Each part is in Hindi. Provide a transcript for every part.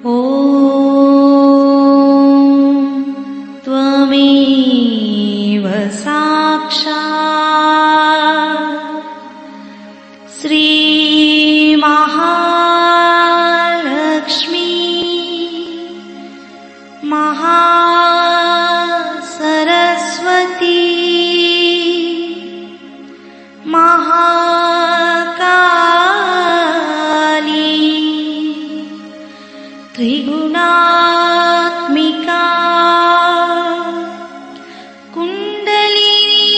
ॐ त्वमेव साक्षात् श्रीमहालक्ष्मी महासरस्वती महाकाली त्रिगुणात्मिका कुण्डलिनी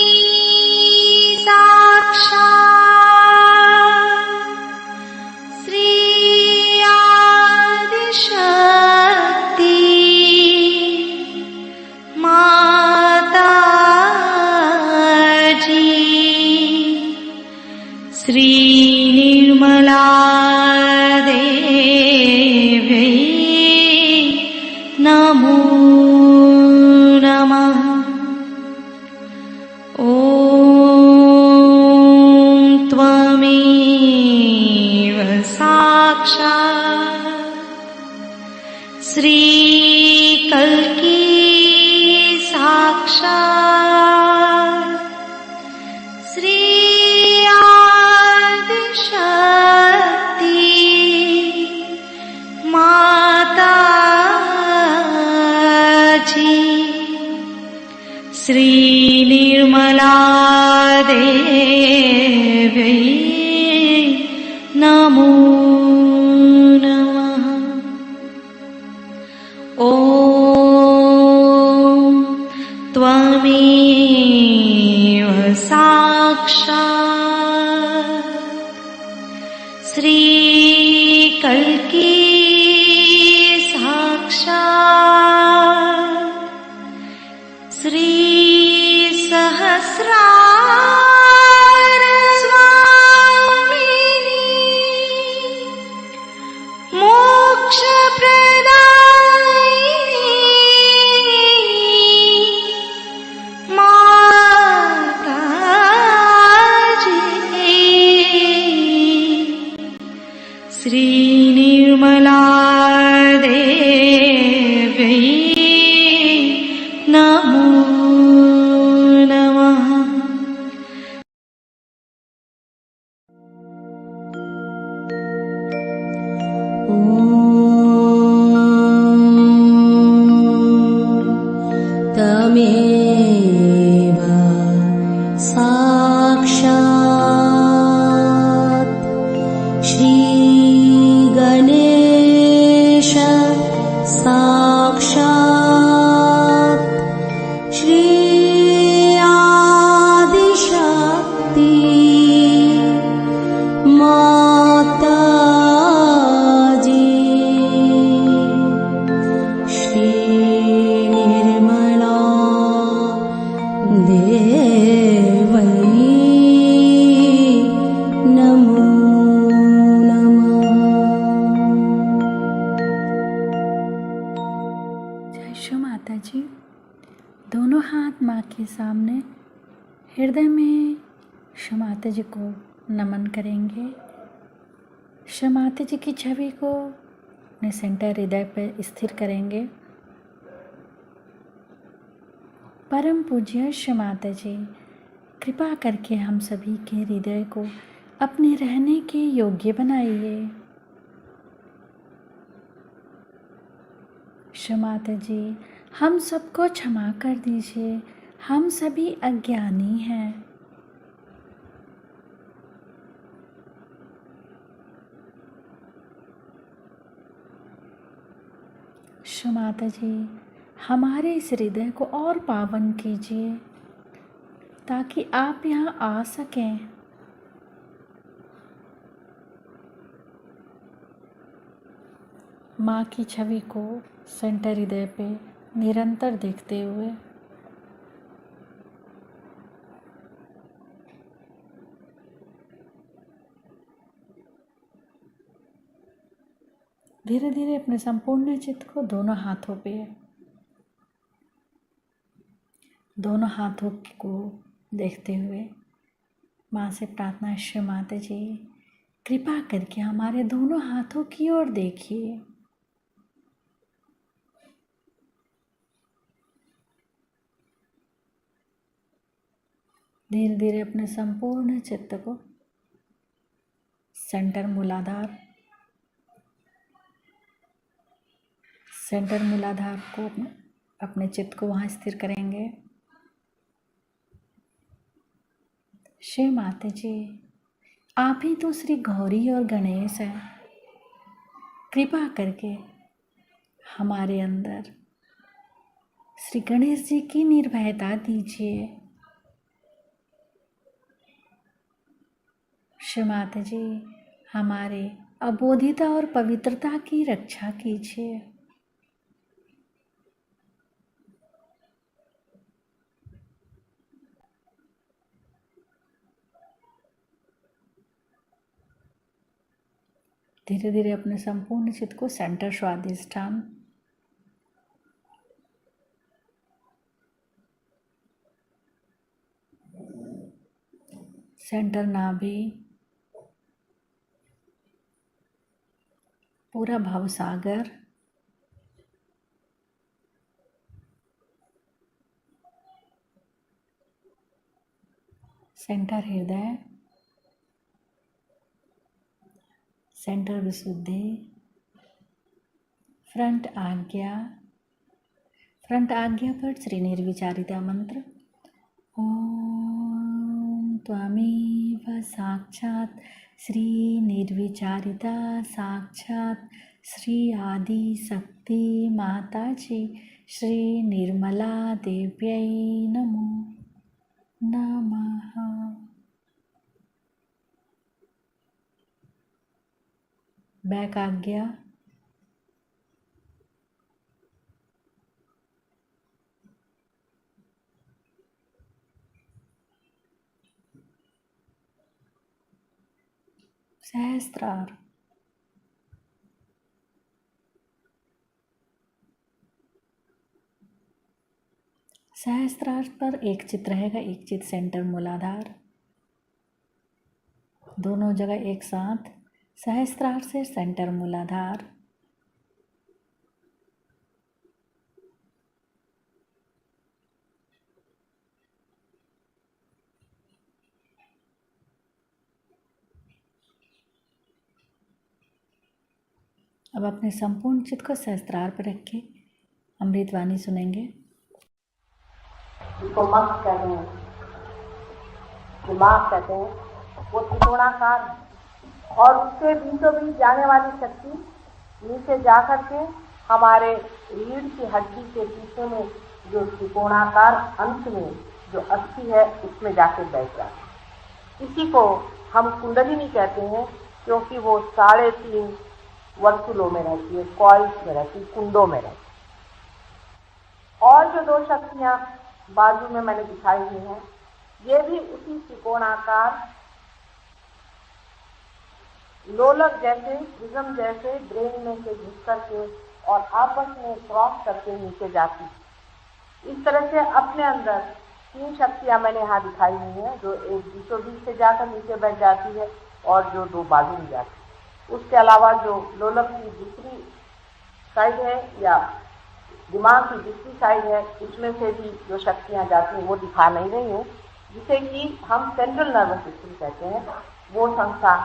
साक्षात् श्री आदिशक्ति माताजी श्री निर्मला देवी नमो नमः। ॐ त्वमेव साक्षात् श्री कल्की साक्षात् श्री आदिशक्ति माताजी श्री निर्मला देवी नमो नमः। ॐ त्वमेव साक्षात् श्री कल्की साक्षात् श्री सहस्रार स्वामिनी मोक्ष प्रदायिनी माताजी श्री निर्मला देवी नमो नमः। तमेव साक्षात् श्री गणेश साक्षात् श्री आदिशक्ति माताजी श्री निर्मला देवी नमो नमः। जय श्री माता जी। दोनों हाथ माँ के सामने हृदय में श्री माता जी को नमन करेंगे। श्री माता जी की छवि को अपने सेंटर हृदय पर स्थिर करेंगे। परम पूज्य श्री माता जी, कृपा करके हम सभी के हृदय को अपने रहने के योग्य बनाइए। श्री माता जी, हम सबको क्षमा कर दीजिए, हम सभी अज्ञानी हैं। श्री माता जी, हमारे इस हृदय को और पावन कीजिए ताकि आप यहाँ आ सकें। माँ की छवि को सेंटर हृदय पे निरंतर देखते हुए धीरे धीरे अपने संपूर्ण चित्त को दोनों हाथों को देखते हुए माँ से प्रार्थना, श्री माता जी कृपा करके हमारे दोनों हाथों की ओर देखिए। धीरे धीरे अपने संपूर्ण चित्त को सेंटर मूलाधार को अपने चित्त को वहाँ स्थिर करेंगे। श्री माता जी, आप ही तो श्री गौरी और गणेश हैं। कृपा करके हमारे अंदर श्री गणेश जी की निर्भयता दीजिए। श्री माता जी, हमारे अबोधिता और पवित्रता की रक्षा कीजिए। धीरे धीरे अपने संपूर्ण चित्त को सेंटर स्वादिष्ठान, सेंटर नाभि, पूरा भवसागर, सेंटर हृदय, सेंटर विशुद्धि, फ्रंट आज्ञा पर श्री निर्विचारिता मंत्र। ओम त्वमेव साक्षात् श्री निर्विचारिता साक्षात् श्री आदि शक्ति माता जी श्री निर्मला देव्यै नमो नमः। बैक आज्ञा, सहस्त्रार, सहस्त्रार पर एक चित रहेगा, एक चित सेंटर मूलाधार, दोनों जगह एक साथ। सहस्त्रार से सेंटर मूलाधार, अब अपने संपूर्ण चित्त को सहस्त्रार पर रख के अमृतवाणी सुनेंगे। जिसको मक्स कहते हैं, दिमाग कहते हैं, वो त्रिकोणाकार है और उसके बीचों बीच जाने वाली शक्ति नीचे जाकर के हमारे रीढ़ की हड्डी के पीछे में जो त्रिकोणाकार अंश में जो अस्थि है उसमें जाके बैठ जाती है। इसी को हम कुंडलिनी कहते हैं, क्योंकि वो 3.5 वर्तुलों में रहती है, कॉइल्स में रहती है, कुंडों में रहती है। और जो 2 शक्तियां बाजू में मैंने दिखाई हुई हैं, ये भी उसी त्रिकोणाकार लोलक जैसे, प्रिज्म जैसे ब्रेन में से घुस करके और आपस में क्रॉस करके नीचे जाती। इस तरह से अपने अंदर 3 शक्तियां मैंने यहाँ दिखाई हुई हैं, जो एक बीचों बीच से जाकर नीचे बैठ जाती है और जो 2 बाजू में जाती है। उसके अलावा जो लोलक की दूसरी साइड है या दिमाग की दूसरी साइड है, उसमें से भी जो शक्तियां जाती हैं वो दिखा नहीं रही हूँ, जिसे कि हम सेंट्रल नर्वस सिस्टम कहते हैं। वो संस्था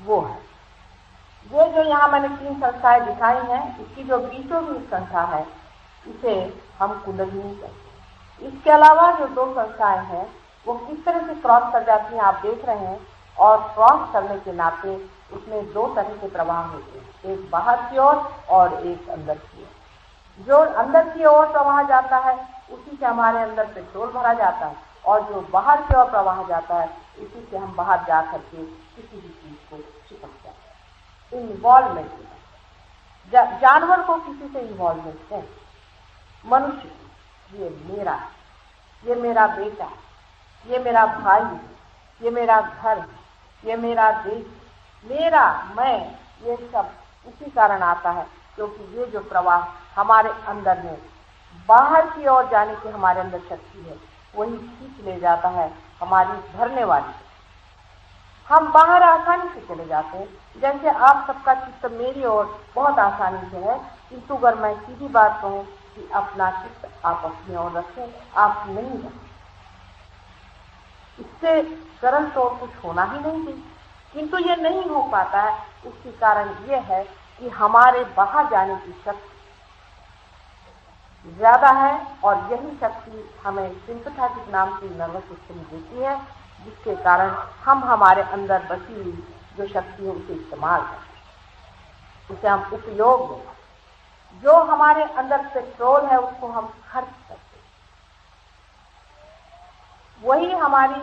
वो है। ये जो यहाँ मैंने 3 संस्थाएं दिखाई हैं, इसकी जो बीचों बीच संस्था है इसे हम कुंडलिनी कहते हैं। इसके अलावा जो 2 संस्थाएं हैं वो किस तरह से क्रॉस कर जाती हैं आप देख रहे हैं, और क्रॉस करने के नाते उसमें 2 तरह के प्रवाह होते हैं, एक बाहर की ओर और एक अंदर की ओर। जो अंदर की ओर प्रवाह जाता है उसी से हमारे अंदर पेट्रोल भरा जाता है, और जो बाहर की ओर प्रवाह जाता है इसी से हम बाहर जा करके किसी भी चीज को चिपक जाते हैं। इन्वॉल्वमेंट, जानवर को किसी से इन्वॉल्वमेंट है, मनुष्य ये मेरा है, ये मेरा बेटा है, ये मेरा भाई है, ये मेरा घर है, ये मेरा देश, मेरा मैं, ये सब उसी कारण आता है क्योंकि ये जो प्रवाह हमारे अंदर में बाहर की ओर जाने की हमारे अंदर शक्ति है, वही खींच ले जाता है हमारी भरने वाली। हम बाहर आसानी से चले जाते हैं, जैसे आप सबका चित्त मेरी ओर बहुत आसानी से है, किंतु अगर मैं सीधी बात कहूँ कि अपना चित्त आप अपनी ओर रखें, आप नहीं रखें। इससे सरल तो कुछ होना ही नहीं थी, किंतु ये नहीं हो पाता है। उसके कारण ये है कि हमारे बाहर जाने की शक्ति ज्यादा है, और यही शक्ति हमें सिंपैथेटिक नाम की नर्वस सिस्टम देती है, जिसके कारण हम हमारे अंदर बसी हुई जो शक्ति है उसे इस्तेमाल करते, उसे हम उपयोग में, जो हमारे अंदर पेट्रोल है उसको हम खर्च करते, वही हमारी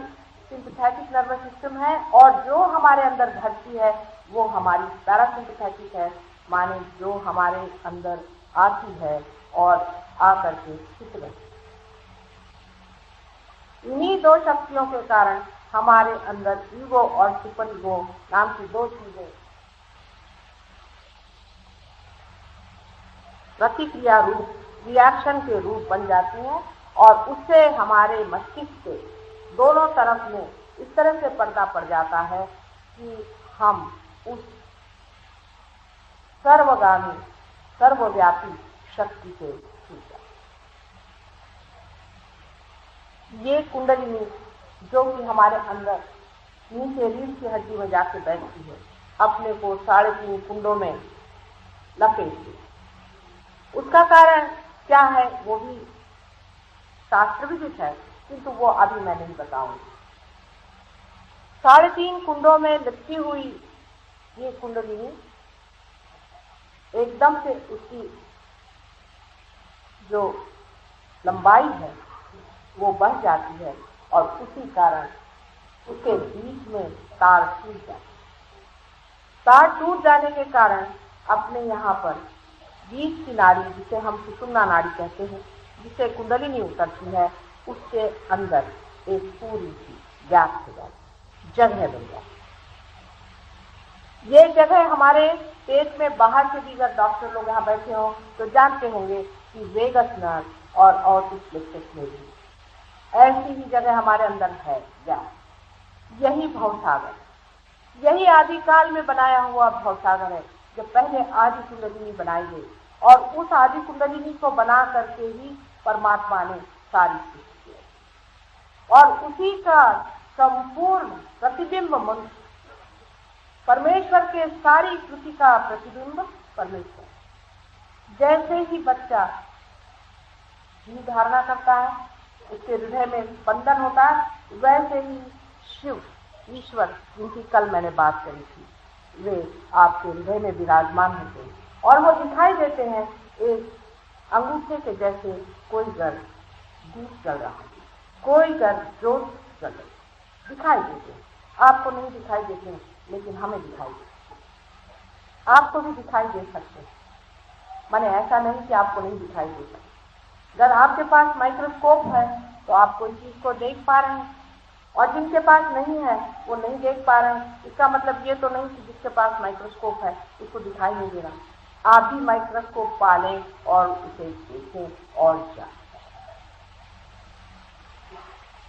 सिंपैथेटिक नर्वस सिस्टम है। और जो हमारे अंदर भरती है वो हमारी पैरासिम्पैथेटिक है, माने जो हमारे अंदर आती है और आकर के स्थित रहती। इन्हीं दो शक्तियों के कारण हमारे अंदर ईगो और सुपर ईगो नाम की दो चीजें प्रतिक्रिया रूप, रिएक्शन के रूप बन जाती हैं, और उससे हमारे मस्तिष्क के दोनों तरफ में इस तरह से पर्दा पड़ जाता है कि हम उस सर्वगामी सर्वव्यापी शक्ति से छूट जाते। ये कुंडलिनी जो कि हमारे अंदर नीचे रीढ़ की हड्डी में जाके बैठती है, अपने को 3.5 कुंडों में लपेटती है। उसका कारण क्या है वो भी शास्त्र विदित है, किंतु वो अभी मैं नहीं बताऊंगी। 3.5 कुंडों में लिपटी हुई ये कुंडलिनी एकदम से उसकी जो लंबाई है वो बढ़ जाती है, और उसी कारण उसके बीच में तार टूट जाता है। तार टूट जाने के कारण अपने यहाँ पर बीच की नाड़ी, जिसे हम सुषुम्ना नाड़ी कहते हैं, जिसे कुंडलिनी उतरती है, उसके अंदर एक पूरी सी गैप हो जाती, जगह बन जाती। ये जगह हमारे पेट में बाहर से भी अगर डॉक्टर लोग यहाँ बैठे हों तो जानते होंगे कि वेगस नर्व और ऑर्टिक प्लेक्सस में भी ऐसी ही जगह हमारे अंदर है गैप। यही भवसागर, यही आदिकाल में बनाया हुआ भवसागर है, जब पहले आदि कुंडलिनी बनाई गई, और उस आदि कुंडलिनी को बना करके ही परमात्मा ने सारी सृष्टि की, और उसी का संपूर्ण प्रतिबिंब मनुष्य, परमेश्वर के सारी कृति का प्रतिबिंब परमेश्वर। जैसे ही बच्चा जीव धारणा करता है, उसके हृदय में स्पंदन होता है, वैसे ही शिव ईश्वर, जिनकी कल मैंने बात करी थी, वे आपके हृदय में विराजमान होते हैं, और वो दिखाई देते हैं एक अंगूठे के जैसे। कोई घर दीप जल रहा है, कोई घर जोत जल रही, दिखाई देते हैं। आपको नहीं दिखाई देते हैं, लेकिन हमें दिखाई देते हैं। आपको भी दिखाई दे सकते हैं, माने ऐसा नहीं कि आपको नहीं दिखाई दे सकते। अगर आपके पास माइक्रोस्कोप है तो आप कोई चीज को देख पा रहे हैं, और जिनके पास नहीं है वो नहीं देख पा रहे हैं। इसका मतलब ये तो नहीं कि जिसके पास माइक्रोस्कोप है उसको दिखाई नहीं दे रहा। आप भी माइक्रोस्कोप पालें और उसे देखें और जानें।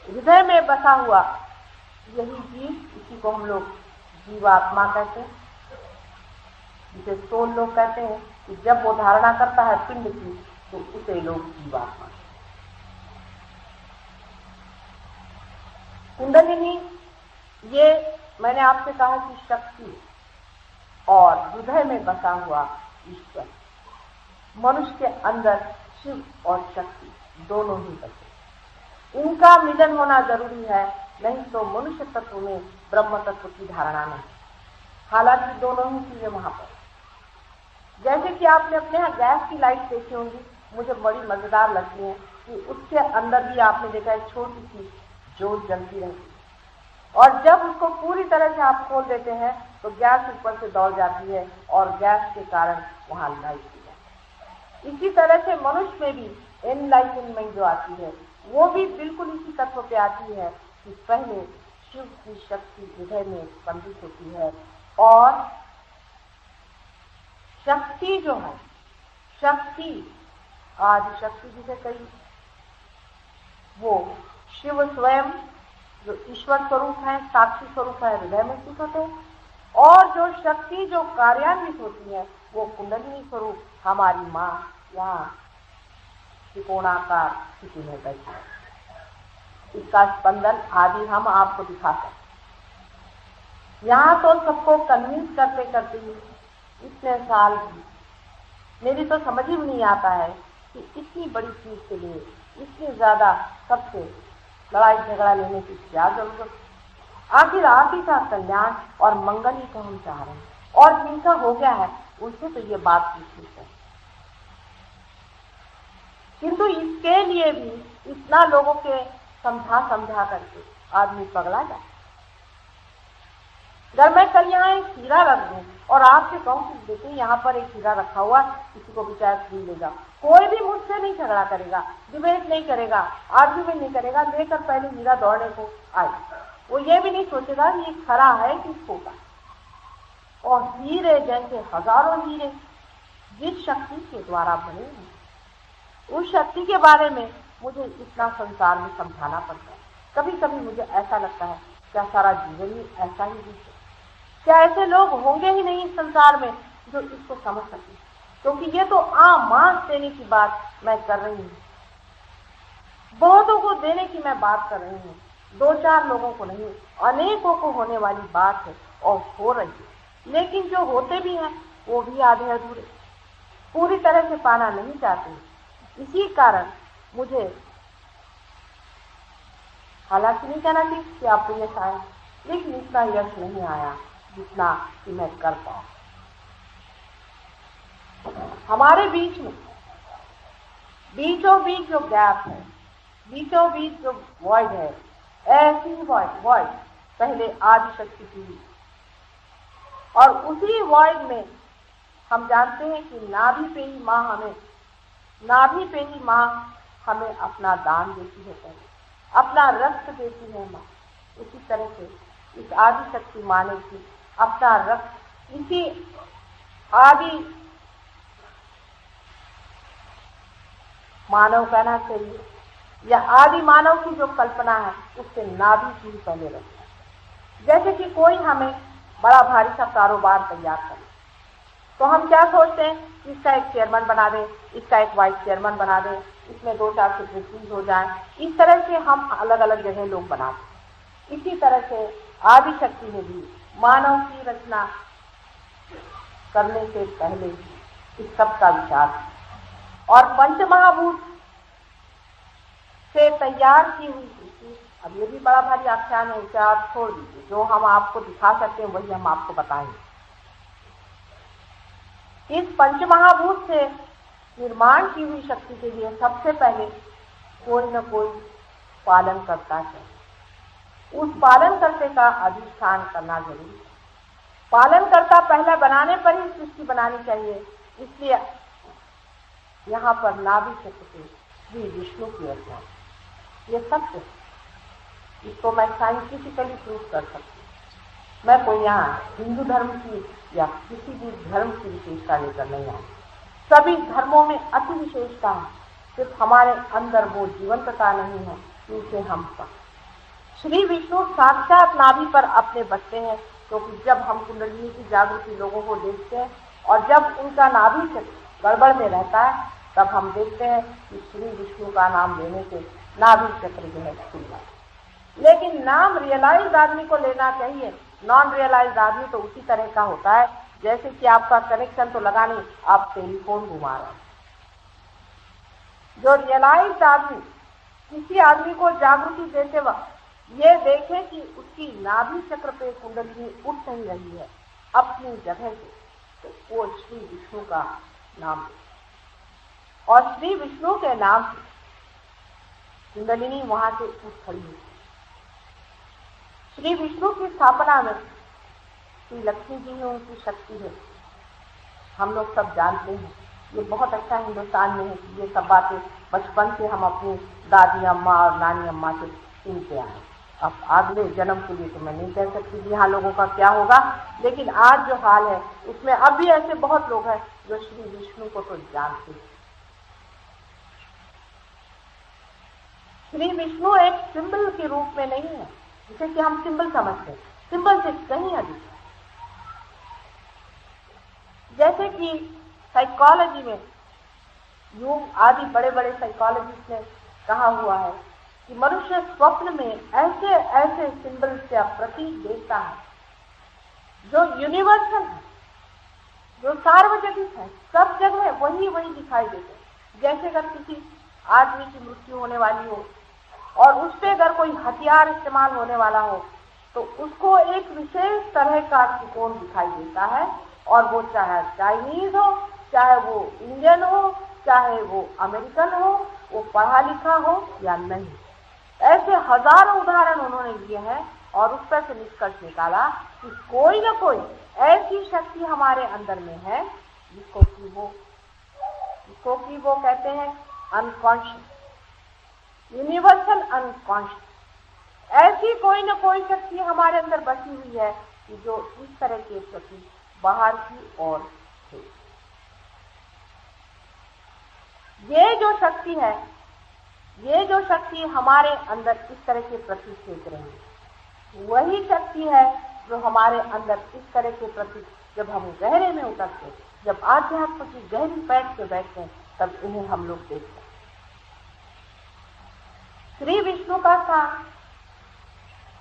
हृदय में बसा हुआ यही जीव, इसी को हम लोग जीवात्मा कहते हैं, जिसे सोल लोग कहते हैं, कि जब वो धारणा करता है पिंड की तो उसे लोग जीवात्मा। कुंडलिनी, ये मैंने आपसे कहा कि शक्ति और हृदय में बसा हुआ ईश्वर, मनुष्य के अंदर शिव और शक्ति दोनों ही बसे। इनका मिलन होना जरूरी है, नहीं तो मनुष्य तत्व में ब्रह्म तत्व की धारणा नहीं। हालांकि दोनों ही चीजें वहां पर, जैसे कि आपने अपने यहाँ गैस की लाइट देखी होंगी, मुझे बड़ी मजेदार लगती है कि उसके अंदर भी आपने देखा है छोटी सी जोत जलती रहती, और जब उसको पूरी तरह से आप खोल देते हैं तो गैस ऊपर से दौड़ जाती है, और गैस के कारण वहां लाइट दी जाती है। इसी तरह से मनुष्य में भी एनलाइटनमेंट जो आती है वो भी बिल्कुल इसी तत्व पे आती है कि पहले शिव की शक्ति हृदय में स्पंदित होती है, और शक्ति जो है, शक्ति आदि शक्ति जिसे कही, वो शिव स्वयं जो ईश्वर स्वरूप है, साक्षी स्वरूप है, हृदय में स्थित होते हैं, और जो शक्ति जो कार्यान्वित होती है वो कुंडलिनी स्वरूप हमारी माँ यहाँ त्रिकोणाकार स्थिति में बैठी है। इसका स्पंदन आदि हम आपको दिखा सकते। यहाँ तो सबको कन्विंस करते करते ही इतने साल मेरी तो समझ ही नहीं आता है कि इतनी बड़ी चीज के लिए इतनी ज्यादा सबसे लड़ाई झगड़ा लेने की क्या जरूरत। आखिर आप ही का कल्याण और मंगल ही तो हम चाह रहे हैं, और जिनका हो गया है उनसे तो ये बात पूछनी है। किंतु इसके लिए भी इतना लोगों के समझा करके आदमी पगला जाए। अगर मैं कल यहाँ एक हीरा रख दूं और आपसे कहूं कि देखिए यहाँ पर एक हीरा रखा हुआ, किसी को भी चाहे खरीद लेगा, कोई भी मुझसे नहीं झगड़ा करेगा, डिबेट नहीं करेगा, आर्ग्यूमेंट नहीं करेगा, लेकर पहले हीरा दौड़ने को आए। वो ये भी नहीं सोचेगा कि ये खरा है कि खोटा। और हीरे जैसे हजारों हीरे जिस शक्ति के द्वारा बने हैं, उस शक्ति के बारे में मुझे इतना संसार में समझाना पड़ता है। कभी कभी मुझे ऐसा लगता है क्या सारा जीवन ही ऐसा ही बीते? क्या ऐसे लोग होंगे ही नहीं इस संसार में जो इसको समझ सके? क्योंकि ये तो आम मांस देने की बात मैं कर रही हूँ, बहुतों को देने की मैं बात कर रही हूँ, 2-4 लोगों को नहीं, अनेकों को होने वाली बात है और हो रही है। लेकिन जो होते भी हैं वो भी आधे अधूरे, पूरी तरह से पाना नहीं चाहते। इसी कारण मुझे हालांकि नहीं कहना चाहिए कि आपको यश आया, लेकिन इतना यश नहीं आया जितना कि मैं कर पाऊं। हमारे बीच में बीचों बीच जो गैप है, बीचों बीच जो वॉइड है, ऐसी वॉइड पहले आदि शक्ति की हुई, और उसी वॉइड में हम जानते हैं कि नाभि पे ही माँ हमें अपना दान देती है, पहले अपना रक्त देती है माँ। उसी तरह से इस आदि शक्ति माँ ने की अपना रक्त इसी आदि मानव कहना चाहिए, या आदि मानव की जो कल्पना है उससे नाभि की पहले रखना। जैसे कि कोई हमें बड़ा भारी सा कारोबार तैयार करे तो हम क्या सोचते हैं, इसका एक चेयरमैन बना दे, इसका एक वाइस चेयरमैन बना दे, इसमें 2-4 सेक्रेटरीज हो जाए। इस तरह से हम अलग अलग जगह लोग बनाते। इसी तरह से आदि शक्ति ने भी मानव की रचना करने से पहले इस सब का विचार और पंचमहाभूत से तैयार की हुई। अब ये भी बड़ा भारी आख्यान है, उसे आप छोड़ दीजिए। जो हम आपको दिखा सकते हैं वही हम आपको बताएंगे। इस पंचमहाभूत से निर्माण की हुई शक्ति के लिए सबसे पहले कोई न कोई पालन करता है। उस पालन करते का अधिष्ठान करना जरूरी है। पालन करता पहले बनाने पर ही सृष्टि बनानी चाहिए। इसलिए यहाँ पर नाभि चक्र से श्री विष्णु की रचना, ये सत्य है। इसको मैं साइंटिफिकली प्रूव कर सकती हूँ। मैं कोई यहाँ हिंदू धर्म की या किसी भी धर्म की विशेषता लेकर नहीं आई। सभी धर्मों में अति विशेषता है, सिर्फ हमारे अंदर वो जीवंतता नहीं है जिसे हम पर। श्री विष्णु साक्षात नाभि पर अपने बसते हैं, क्योंकि जब हम कुंडलिनी की जागृति लोगों को देखते हैं और जब उनका नाभि चक्र गड़बड़ में रहता है, तब हम देखते हैं कि श्री विष्णु का नाम लेने से नाभि चक्र जो है खुलता है। लेकिन नाम रियलाइज आदमी को लेना चाहिए। नॉन रियलाइज आदमी तो उसी तरह का होता है जैसे कि आपका कनेक्शन तो लगा नहीं, आप टेलीफोन घुमा रहे हैं। जो रियलाइज आदमी किसी आदमी को जागृति देते वक्त ये देखे कि उसकी नाभि चक्र पे कुंडलिनी उठ नहीं रही है अपनी जगह से, तो वो श्री विष्णु का नाम है। और श्री विष्णु के नाम से कुंडलिनी वहां से उठ खड़ी है। श्री विष्णु की स्थापना में श्री लक्ष्मी जी में उनकी शक्ति है, हम लोग सब जानते हैं। ये बहुत अच्छा हिंदुस्तान में है कि ये सब बातें बचपन से हम अपनी दादी अम्मा और नानी अम्मा से सुनते आए। अब अगले जन्म के लिए तो मैं नहीं कह सकती कि यहाँ लोगों का क्या होगा, लेकिन आज जो हाल है उसमें अब भी ऐसे बहुत लोग हैं जो श्री विष्णु को तो जानते हैं। श्री विष्णु एक सिंबल के रूप में नहीं है जिसे कि हम सिंबल समझते हैं, सिंबल से कहीं अधिक है। जैसे कि साइकोलॉजी में यूंग आदि बड़े बड़े साइकोलॉजिस्ट ने कहा हुआ है कि मनुष्य स्वप्न में ऐसे ऐसे सिंबल्स या प्रतीक देखता है जो यूनिवर्सल है, जो सार्वजनिक है, सब जगह वही वही दिखाई देते हैं। जैसे अगर किसी आदमी की मृत्यु होने वाली हो और उस पर अगर कोई हथियार इस्तेमाल होने वाला हो तो उसको एक विशेष तरह का त्रिकोण दिखाई देता है, और वो चाहे चाइनीज हो, चाहे वो इंडियन हो, चाहे वो अमेरिकन हो, वो पढ़ा लिखा हो या नहीं। ऐसे हजारों उदाहरण उन्होंने दिए हैं और उस पर से निष्कर्ष निकाला कि कोई न कोई ऐसी शक्ति हमारे अंदर में है जिसको कि वो कहते हैं अनकॉन्शियस, यूनिवर्सल अनकॉन्शियस। ऐसी कोई न कोई शक्ति हमारे अंदर बसी हुई है कि जो इस तरह के प्रति बाहर की ओर है। ये जो शक्ति है, ये जो शक्ति हमारे अंदर इस तरह के प्रति फेंक रही है, वही शक्ति है जो हमारे अंदर इस तरह के प्रति जब हम गहरे में उतरते, जब आध्यात्म की गहरी पैठ पे बैठते हैं, तब इन्हें हम लोग देखते हैं। श्री विष्णु का स्थान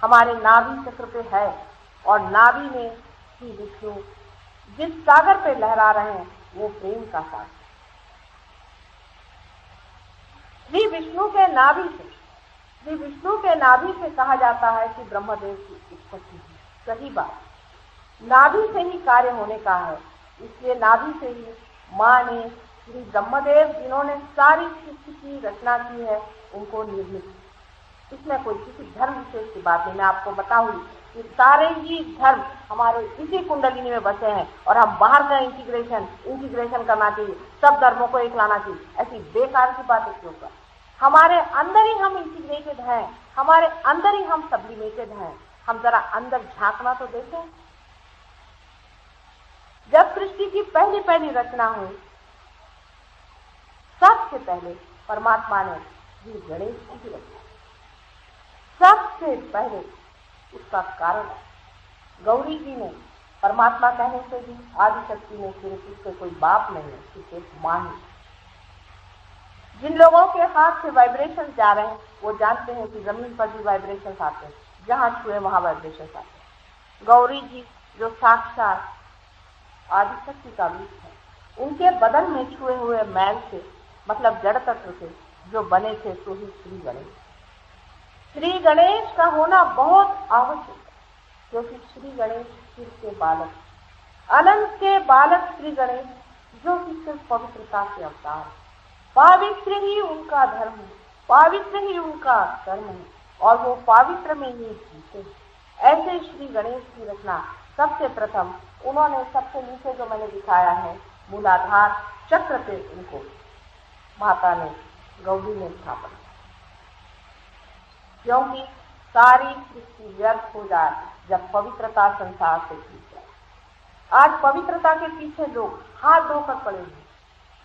हमारे नाभि चक्र पे है, और नाभि में श्री विष्णु जिस सागर पे लहरा रहे हैं वो प्रेम का सागर। श्री विष्णु के नाभि से कहा जाता है कि ब्रह्मदेव की उत्पत्ति है। सही बात, नाभि से ही कार्य होने का है, इसलिए नाभि से ही माँ ने श्री ब्रह्मदेव जिन्होंने सारी सृष्टि की रचना की है उनको निर्मित। इसमें कोई किसी धर्म विशेष की बात नहीं। मैं आपको बताऊं कि सारे ही धर्म हमारे इसी कुंडलिनी में बसे हैं, और हम बाहर का इंटीग्रेशन करना चाहिए, सब धर्मों को एक लाना चाहिए, ऐसी बेकार की बातें क्यों कर। हमारे अंदर ही हम इंटीग्रेटेड हैं, हमारे अंदर ही हम सब्लिमेटेड हैं। हम जरा अंदर झांकना तो देखें। जब सृष्टि की पहली पहली रचना हुई, सबसे पहले परमात्मा ने श्री गणेश की रचना, सबसे पहले उसका कारण गौरी जी ने, परमात्मा कहने से भी आदिशक्ति ने, सिर्फ उसके कोई बाप नहीं है, सिर्फ एक मां ही। जिन लोगों के हाथ से वाइब्रेशन जा रहे हैं वो जानते हैं कि जमीन पर भी वाइब्रेशन आते हैं, जहां छुए वहां वाइब्रेशन आते हैं। गौरी जी जो साक्षात आदिशक्ति का रूप है, उनके बदन में छुए हुए मैल से, मतलब जड़ तत्व से जो बने थे, तो ही श्री गणेश। श्री गणेश का होना बहुत आवश्यक है, क्योंकि श्री गणेश शिव के बालक, अनंत के बालक श्री गणेश, जो कि सिर्फ पवित्रता के अवतार, पवित्र ही उनका धर्म है, पवित्र ही उनका कर्म है, और वो पवित्र में ही जीते। ऐसे श्री गणेश की रचना सबसे प्रथम उन्होंने सबसे नीचे जो मैंने दिखाया है मूलाधार चक्र पे उनको माता ने, गौरी ने स्थापन, क्योंकि सारी सृष्टि व्यर्थ हो जाए जब पवित्रता संसार से छूट जाए। आज पवित्रता के पीछे लोग हाथ धोकर पड़े हैं।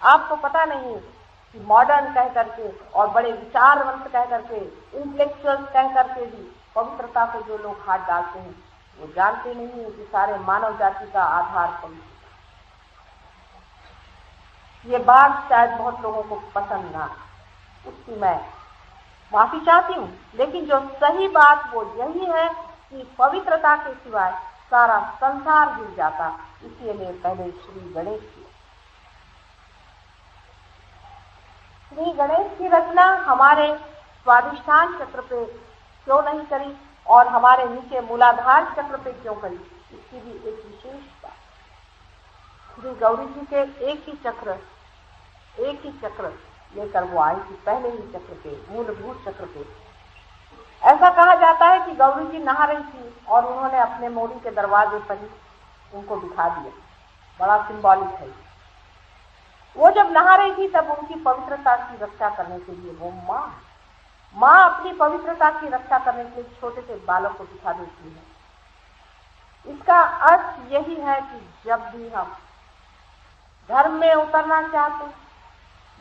आपको पता नहीं कि मॉडर्न कह करके और बड़े विचारवंत कह करके, इंटेलेक्चुअल कह करके भी पवित्रता को जो लोग हाथ डालते हैं वो जानते नहीं है कि सारे मानव जाति का आधार पवित्रता। ये बात शायद बहुत लोगों को पसंद ना, उसकी मैं माफी चाहती हूँ, लेकिन जो सही बात वो यही है कि पवित्रता के सिवाय सारा संसार गिर जाता। इसीलिए पहले श्री गणेश की, श्री गणेश की रचना हमारे स्वादिष्ठान चक्र पे क्यों नहीं करी और हमारे नीचे मूलाधार चक्र पे क्यों करी, इसकी भी एक विशेष बात। श्री गौरी जी के एक ही चक्र लेकर वो आई थी, पहले ही चक्र पे, मूलभूत चक्र पे। ऐसा कहा जाता है कि गौरी जी नहा रही थी और उन्होंने अपने मोरी के दरवाजे पर ही उनको दिखा दिया। बड़ा सिंबॉलिक है। वो जब नहा रही थी तब उनकी पवित्रता की रक्षा करने के लिए वो माँ अपनी पवित्रता की रक्षा करने के लिए छोटे से बालक को दिखा देती है। इसका अर्थ यही है कि जब भी हम धर्म में उतरना चाहते हैं,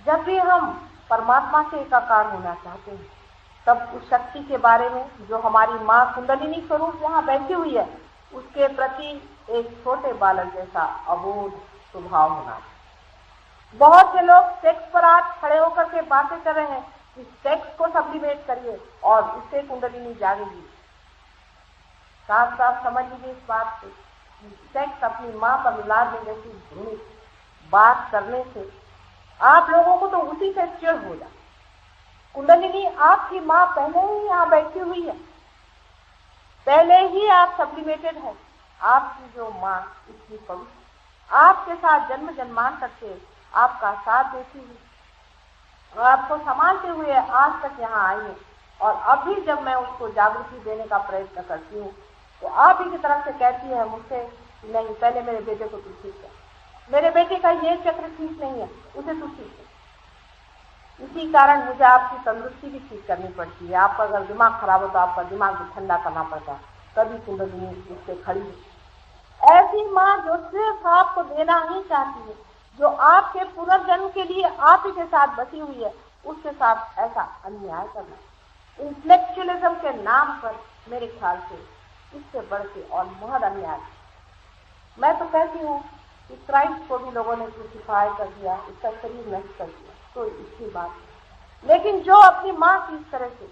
जब भी हम परमात्मा से एकाकार होना चाहते हैं, तब उस शक्ति के बारे में जो हमारी माँ कुंडलिनी स्वरूप यहाँ बैठी हुई है, उसके प्रति एक छोटे बालक जैसा अबोध स्वभाव होना। बहुत से लोग सेक्स पर आज खड़े होकर के बातें कर रहे हैं इस सेक्स को सब्लिमेट करिए और उससे कुंडलिनी जागेगी। साफ साफ समझ लीजिए इस बात को, सेक्स अपनी माँ पर लादने जैसी घृणित बात करने से आप लोगों को तो उसी से चिढ़ हो जाए। कुंडलिनी आपकी माँ पहले ही यहाँ बैठी हुई है, पहले ही आप सब्लिमेटेड है। आपकी जो माँ इतनी पवित्र, आपके साथ जन्म जन्मांतर से आपका साथ देती हुई और आपको संभालते हुए आज तक यहाँ आई है। और अभी जब मैं उसको जागृति देने का प्रयत्न करती हूँ तो आप ही की तरफ से कहती है मुझसे, नहीं पहले मेरे बेटे को तू ठीक कर, मेरे बेटे का ये चक्र ठीक नहीं है, उसे तू ठीक कर। इसी कारण मुझे आपकी तंदुरुस्ती भी ठीक करनी पड़ती है। आपका अगर दिमाग खराब हो तो आपका दिमाग भी ठंडा करना पड़ता है, तभी कुंडलिनी उससे खड़ी है। ऐसी माँ जो सिर्फ आपको देना ही चाहती है, जो आपके पुनर्जन्म के लिए आप ही के साथ बसी हुई है, उसके साथ ऐसा अन्याय करना इंटेलेक्चुअलिज्म के नाम पर मेरे ख्याल से इससे बढ़ के और महद अन्याय। मैं तो कहती हूँ कि क्राइस्ट को भी लोगों ने क्रूसिफाई कर दिया, इसका शरीर नष्ट कर दिया, तो इसकी बात। लेकिन जो अपनी माँ की इस तरह से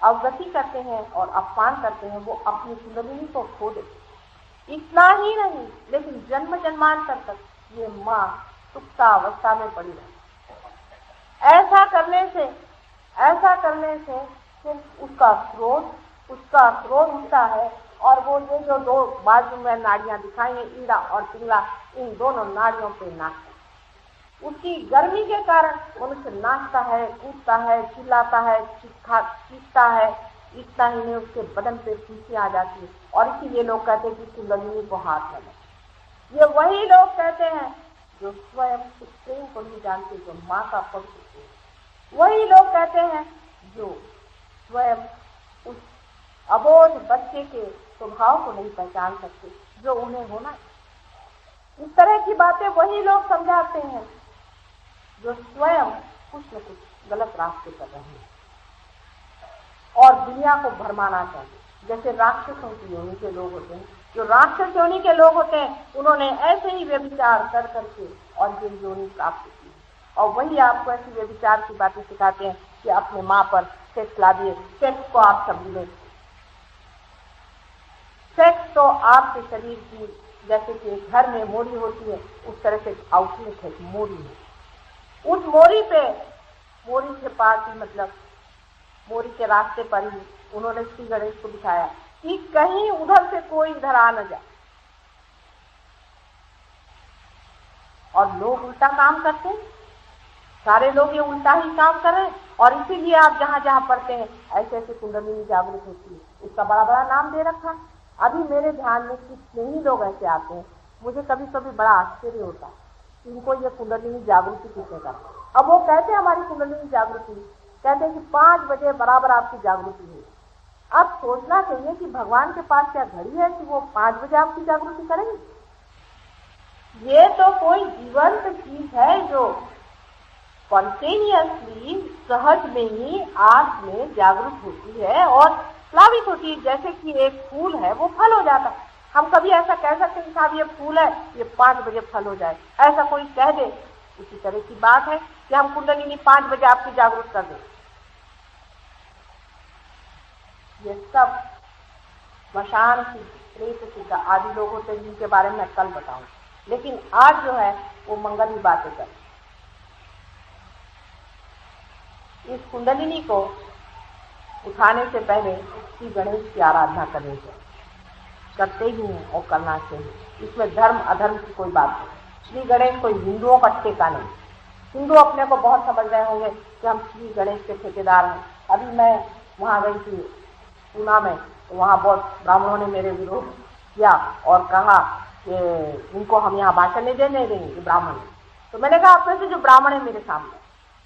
अवगति करते हैं और अपमान करते हैं, वो अपनी कुंडलिनी को खो देते। इतना ही नहीं, लेकिन जन्म जन्मांतर तक ये माँ सुप्ता अवस्था में पड़ी रहती। ऐसा करने से सिर्फ उसका क्रोध उठता है और वो ये जो दो बाजू में नाड़ियां दिखाई हैं, ईड़ा और पिंगला, इन दोनों नाड़ियों पे नाचता है। उसकी गर्मी के कारण मनुष्य नाचता है, कूदता है, चिल्लाता है, चीखता है। इतना ही नहीं, उसके बदन पे फीसी आ जाती है। और इसीलिए लोग कहते हैं कि कुंडलिनी को हाथ लगा। ये वही लोग कहते हैं जो स्वयं उस प्रेम को नहीं जानते, जो माँ का पवित्र है। वही लोग कहते हैं जो स्वयं उस अबोध बच्चे के स्वभाव को नहीं पहचान सकते जो उन्हें होना। इस तरह की बातें वही लोग समझाते हैं जो स्वयं कुछ न कुछ गलत रास्ते कर रहे हैं और दुनिया को भरमाना चाहिए। जैसे राक्षसों की योनि के लोग होते हैं, जो राक्षस योनि के लोग होते हैं, उन्होंने ऐसे ही व्यभिचार कर करके और ये योनि प्राप्त की। और वही आपको ऐसी व्यभिचार की बातें सिखाते हैं कि अपने माँ पर सेक्स ला दिए, सेक्स को आप समझिए। सेक्स तो आपके शरीर की जैसे कि घर में मोरी होती है, उस तरह से आउटलेट है, मोरी है। उस मोरी पे, मोरी के पास ही मतलब मोरी के रास्ते पर ही उन्होंने श्री गणेश को दिखाया कि कहीं उधर से कोई इधर आ न जाए। और लोग उल्टा काम करते हैं, सारे लोग ये उल्टा ही काम कर रहे हैं। और इसीलिए आप जहाँ जहाँ पढ़ते हैं ऐसे ऐसे कुंडलिनी जागृत होती है, इसका बड़ा बड़ा नाम दे रखा। अभी मेरे ध्यान में कितने ही लोग ऐसे आते हैं, मुझे कभी कभी बड़ा आश्चर्य होता है इनको ये कुंडलिनी जागृति किसने करा। अब वो कहते हैं हमारी कुंडलिनी जागृति, कहते हैं कि 5 बजे बराबर आपकी जागृति हुई। अब सोचना चाहिए कि भगवान के पास क्या घड़ी है कि वो 5 बजे आपकी जागृति करेंगे। ये तो कोई जीवंत चीज है जो स्पॉन्टेनियसली, सहज में ही आंख में जागृत होती है और प्लावित होती है। जैसे कि एक फूल है, वो फल हो जाता है। हम कभी ऐसा कह सकते हैं साहब ये फूल है, ये 5 बजे फल हो जाए, ऐसा कोई कह दे। इसी तरह की बात है कि हम कुंडलिनी 5 बजे आपकी जागृत कर दें। ये सब स्मशान की प्रेत सिद्ध आदि लोग होते हैं जिनके बारे में मैं कल बताऊं, लेकिन आज जो है वो मंगल की बातें कर। इस कुंडलिनी को उठाने से पहले श्री गणेश की आराधना करनी चाहिए, करते ही हैं और करना चाहिए। इसमें धर्म अधर्म की कोई बात नहीं। श्री गणेश कोई हिंदुओं का ठेका नहीं। हिंदू अपने को बहुत समझ रहे होंगे कि हम श्री गणेश के ठेकेदार हैं। अभी मैं वहाँ गई थी पूना में, तो वहाँ बहुत ब्राह्मणों ने मेरे विरोध किया और कहा कि इनको हम यहाँ भाषण नहीं देने देंगे, ब्राह्मण। तो मैंने कहा आप में से जो ब्राह्मण है मेरे सामने,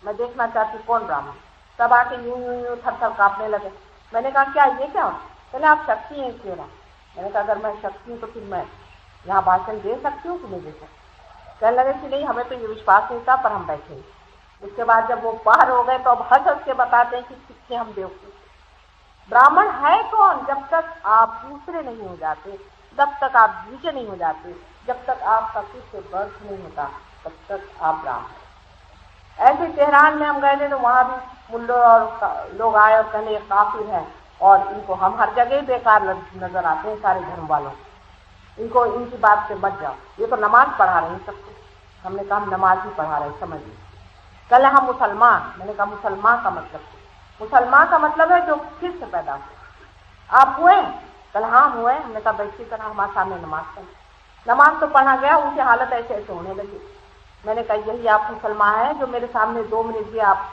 मैं देखना चाहती कौन ब्राह्मण। सब आके यूं यूं यूं थर थर कांपने लगे। मैंने कहा क्या ये क्या? कहने आप शक्ति हैं क्यों ना? मैंने कहा अगर मैं शक्ति हूँ तो फिर मैं यहाँ भाषण दे सकती हूँ कि नहीं दे सकती? कहने लगे कि नहीं, हमें तो ये विश्वास नहीं था, पर हम बैठे। उसके बाद जब वो बाहर हो गए तो अब हंस हंस के बताते हैं कि कितने हम बेवकूफ। ब्राह्मण है कौन? जब तक आप दूसरे नहीं हो जाते, जब तक आप नीचे नहीं हो जाते, जब तक आपका कुछ से बर्थ नहीं होता, तब तक आप ब्राह्मण। ऐसे तेहरान में हम गए थे तो वहां भी मुल्लों और लोग आए और कहने ये काफिर है और इनको हम हर जगह बेकार नजर आते हैं सारे धर्म वालों, इनको इनकी बात से बच जाओ, ये तो नमाज पढ़ा रहे हैं सबको। हमने कहा हम नमाज ही पढ़ा रहे हैं, समझिए। कल हम मुसलमान, मैंने कहा मुसलमान का मतलब, मुसलमान का मतलब है जो फिर से पैदा हुए। आप हुए? कल हाँ हुए। हमने कहा बैठी तरह हमारे सामने नमाज पढ़, नमाज तो पढ़ा गया, उनकी हालत ऐसे ऐसे होने लगी। मैंने कहा यही आप मुसलमान हैं जो मेरे सामने 2 मिनट भी आप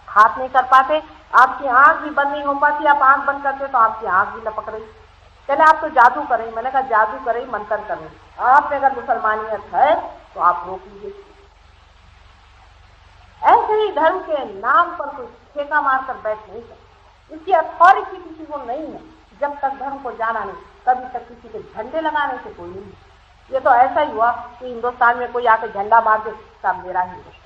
हाथ नहीं कर पाते, आपकी आंख भी बंद नहीं हो पाती, आप आंख बंद करते तो आपकी आंख भी लपक रही। चले आप तो जादू करें, मैंने कहा जादू करें मंत्र करें, आप अगर मुसलमानियत है तो आप रोक लीजिए। ऐसे ही धर्म के नाम पर कोई ठेका मारकर बैठ नहीं सकते, इसकी अथॉरिटी किसी को नहीं है। जब तक धर्म को जाना नहीं तभी तक किसी के झंडे लगाने से कोई नहीं। ये तो ऐसा ही हुआ कि हिंदुस्तान में कोई आके झंडा मार दे, सब मेरा हिंदुस्तान।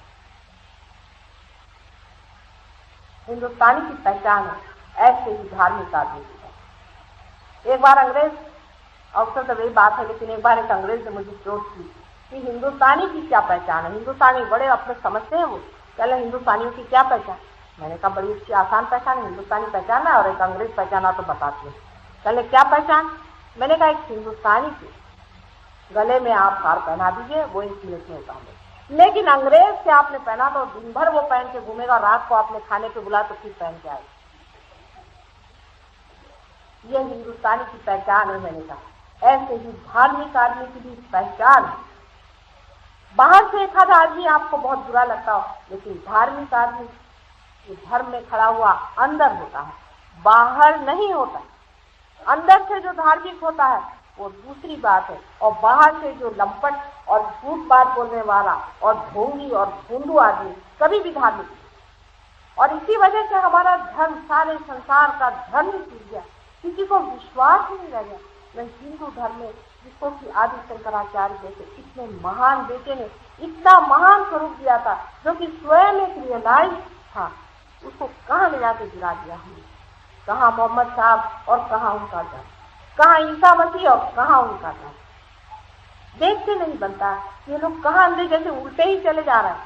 हिंदुस्तानी की पहचान है, ऐसे ही धार्मिक आदमी की पहचान। एक बार अंग्रेज, अवसर तो वही बात है, लेकिन एक बार एक अंग्रेज ने मुझे चोट की कि हिंदुस्तानी की क्या पहचान है। हिंदुस्तानी बड़े अपने समझते हैं, वो कहले हिंदुस्तानियों की क्या पहचान। मैंने कहा बड़ी उसकी आसान पहचान है, हिंदुस्तानी पहचान है और एक अंग्रेज पहचाना तो बताती हूँ। कहले क्या पहचान? मैंने कहा एक हिंदुस्तानी की गले में आप हार पहना दीजिए, वो 1 मिनट में उतार दे। लेकिन अंग्रेज से आपने पहना तो दिन भर वो पहन के घूमेगा, रात को आपने खाने पे बुला तो फिर पहन के आएगा। ये हिंदुस्तानी की पहचान है। मैंने कहा ऐसे ही धार्मिक आदमी की भी पहचान है। बाहर से एक आधा आदमी आपको बहुत बुरा लगता हो, लेकिन धार्मिक आदमी जो धर्म में खड़ा हुआ अंदर होता है, बाहर नहीं होता। अंदर से जो धार्मिक होता है वो दूसरी बात है, और बाहर से जो लंपट और झूठ बात बोलने वाला और ढोंगी और भोंदू आदमी कभी भी धार्मिक नहीं। और इसी वजह से हमारा धर्म, सारे संसार का धर्म ही टूट गया, किसी को विश्वास नहीं रह गया। मैं हिंदू धर्म में जिसको कि आदि शंकराचार्य जैसे इतने महान बेटे ने इतना महान स्वरूप दिया था, जो कि स्वयं एक रियलाइज था, उसको कहाँ ले जाके गिरा दिया हमने। कहाँ मोहम्मद साहब और कहाँ उनका धर्म, कहाँ ईसा मसीह और कहाँ उनका धर्म। देखते नहीं बनता ये लोग कहाँ अंधे जैसे उल्टे ही चले जा रहे हैं।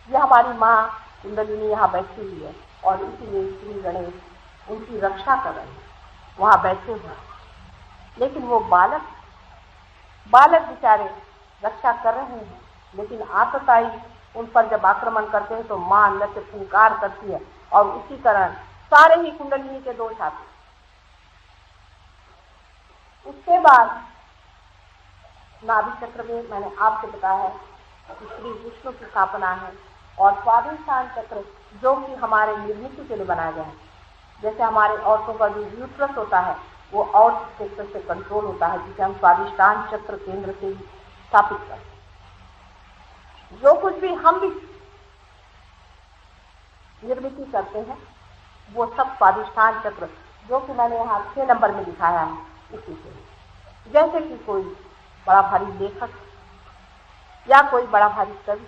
ये हमारी माँ कुंडलिनी यहाँ बैठी हुई है और इसीलिए श्री गणेश उनकी रक्षा कर रहे हैं, वहाँ बैठे हुए। लेकिन वो बालक बेचारे रक्षा कर रहे हैं, लेकिन आतताई उन पर जब आक्रमण करते हैं तो माँ अंदर से फुंकार करती है और उसी कारण सारे ही कुंडलिनी के दोष आते। उसके बाद नाभि चक्र में मैंने आपको बताया है कि श्री विष्णु की स्थापना है, और स्वादिष्ठान चक्र जो कि हमारे निर्मित के लिए बनाया गया है। जैसे हमारे औरतों का जो यूट्रस होता है वो और चक्र से कंट्रोल होता है, जिसे हम स्वादिष्ठान चक्र केंद्र से ही स्थापित करते हैं। जो कुछ भी हम भी निर्मित करते हैं वो सब स्वादिष्ठान चक्र, जो कि मैंने यहाँ 6 नंबर में दिखाया है, उसी से। जैसे कि कोई बड़ा भारी लेखक या कोई बड़ा भारी कवि,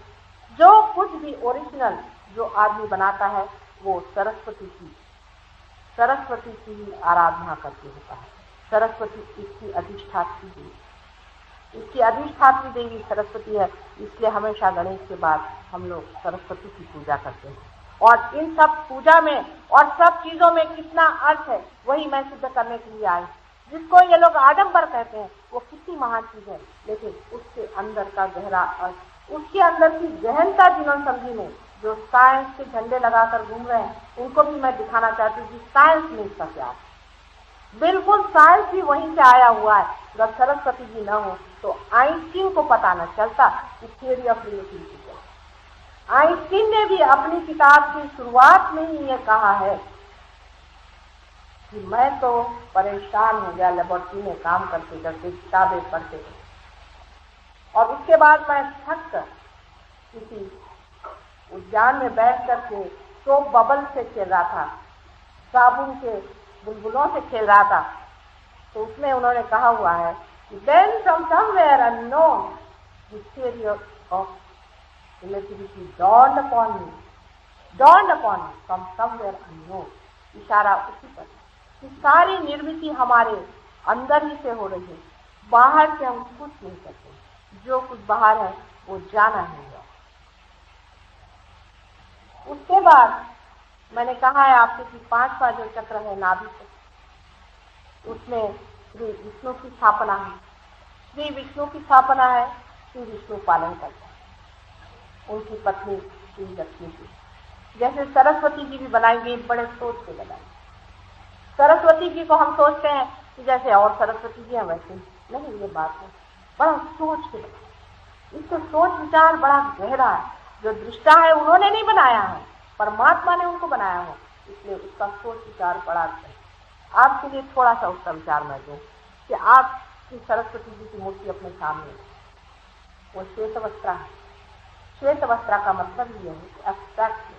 जो कुछ भी ओरिजिनल जो आदमी बनाता है वो सरस्वती की ही आराधना करके होता है। सरस्वती इसकी अधिष्ठात्री देवी, इसकी अधिष्ठात्री देवी सरस्वती है, इसलिए हमेशा गणेश के बाद हम लोग सरस्वती की पूजा करते हैं। और इन सब पूजा में और सब चीजों में कितना अर्थ है वही मैं सिद्ध करने के लिए आई। जिसको ये लोग आडंबर कहते हैं वो कितनी महान चीज है, लेकिन उसके अंदर का गहरा अर्थ, उसके अंदर की गहनता जिन्होंने समझी नहीं, जो साइंस के झंडे लगाकर घूम रहे हैं, उनको भी मैं दिखाना चाहती हूँ कि साइंस में इसका क्या है। बिल्कुल साइंस भी वहीं से आया हुआ है। अगर सरस्वती जी न हो तो आइंस्टीन को पता न चलता कि थियरी ऑफ रिलेटिविटी क्या है। आइंस्टीन ने भी अपनी किताब की शुरुआत में ही ये कहा है कि मैं तो परेशान हो गया लेबोरेटरी में काम करते करते, किताबें पढ़ते, और उसके बाद मैं थक कर किसी उद्यान में बैठ करके सोप बबल से खेल रहा था, साबुन के बुलबुलों से खेल रहा था। तो उसमें उन्होंने कहा हुआ है कि then from somewhere unknown the theory of relativity dawned upon me from somewhere unknown। इशारा उसी पर कि सारी निर्मिति हमारे अंदर ही से हो रही है, बाहर से हम कुछ नहीं करते। जो कुछ बाहर है वो जाना नहीं है। उसके बाद मैंने कहा है आपसे कि 5वां जो चक्र है नाभि चक्र, उसमें श्री विष्णु की स्थापना है। श्री विष्णु की स्थापना है, श्री विष्णु पालन करता है उनकी पत्नी श्री लक्ष्मी की। जैसे सरस्वती जी भी बनाई गई, बड़े सोच के बनाई। सरस्वती जी को हम सोचते हैं कि जैसे और सरस्वती जी हैं वैसे नहीं, ये बात है बड़ा सोच के बनाई। इसको सोच विचार बड़ा गहरा है। जो दृष्टा है उन्होंने नहीं बनाया है, परमात्मा ने उनको बनाया हो, इसलिए उसका सोच विचार बड़ा है। आपके लिए थोड़ा सा उसका विचार मैं दूं कि आपकी सरस्वती जी की मूर्ति अपने सामने, वो श्वेत वस्त्रा है। श्वेत वस्त्रा का मतलब ये है कि एब्स्ट्रैक्ट।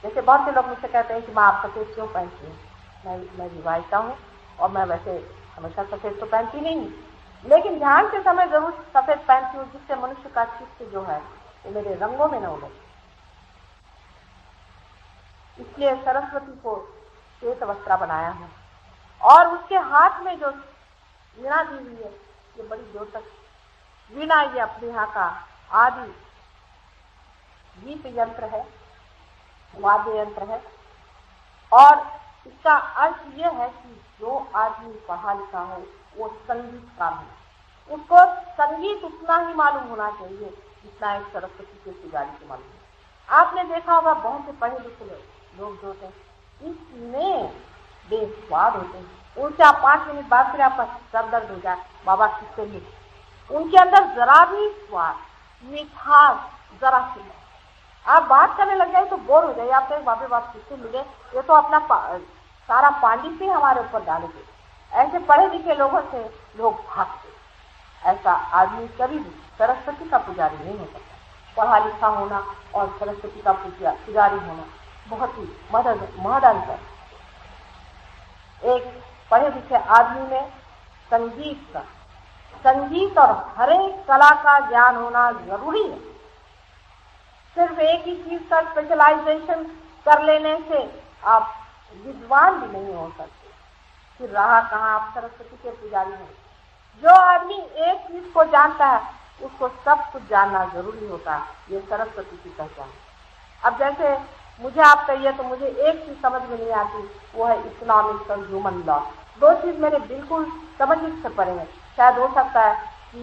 जैसे बहुत से लोग मुझसे कहते हैं कि माँ आप सफेद क्यों पहनती हैं? मैं विवाहिता हूँ और मैं वैसे हमेशा सफेद तो पहनती नहीं हूँ, लेकिन ध्यान के समय जरूर सफेद पहनती हूँ, जिससे मनुष्य का चित्त जो है वो मेरे रंगों में न उलझे। इसलिए सरस्वती को श्वेत वस्त्रा बनाया है। और उसके हाथ में जो वीणा दी हुई है, ये बड़ी द्योतक वीणा, ये अपने यहाँ का आदि गीत यंत्र है, वाद्य यंत्र है। और इसका अर्थ यह है कि जो आदमी पढ़ा लिखा है वो संगीतकार है, उसको संगीत उतना ही मालूम होना चाहिए जितना एक सरस्वती के पुजारी को मालूम है। आपने देखा होगा बहुत से पढ़े लिखे लोग जो होते हैं इतने बेस्वाद होते हैं, उनसे आप 5 मिनट बाद फिर आपका सर दर्द हो जाए, बाबा किससे मिले। उनके अंदर जरा भी स्वाद, मिठास जरा सी, आप बात करने लग जाए तो बोर हो जाए। आप कहें बाबे बाप किससे मिले, ये तो अपना सारा पांडित्य हमारे ऊपर डालेंगे। ऐसे पढ़े लिखे लोगों से लोग भागते। ऐसा आदमी कभी भी सरस्वती का पुजारी नहीं हो सकता। पढ़ा लिखा होना और सरस्वती का पुजारी होना बहुत ही महद अंतर। एक पढ़े लिखे आदमी में संगीत और हर एक कला का ज्ञान होना जरूरी है। सिर्फ एक ही चीज का स्पेशलाइजेशन कर लेने से आप विद्वान भी नहीं हो सकते। फिर रहा कहाँ आप सरस्वती के पुजारी हैं। जो आदमी एक चीज को जानता है उसको सब कुछ जानना जरूरी होता है, ये सरस्वती की पहचान। अब जैसे मुझे आप कहिए तो मुझे एक चीज समझ में नहीं आती, वो है इकोनॉमिक्स और ह्यूमन लॉ। 2 चीज मेरे बिल्कुल समझ से परे हैं। शायद हो सकता है कि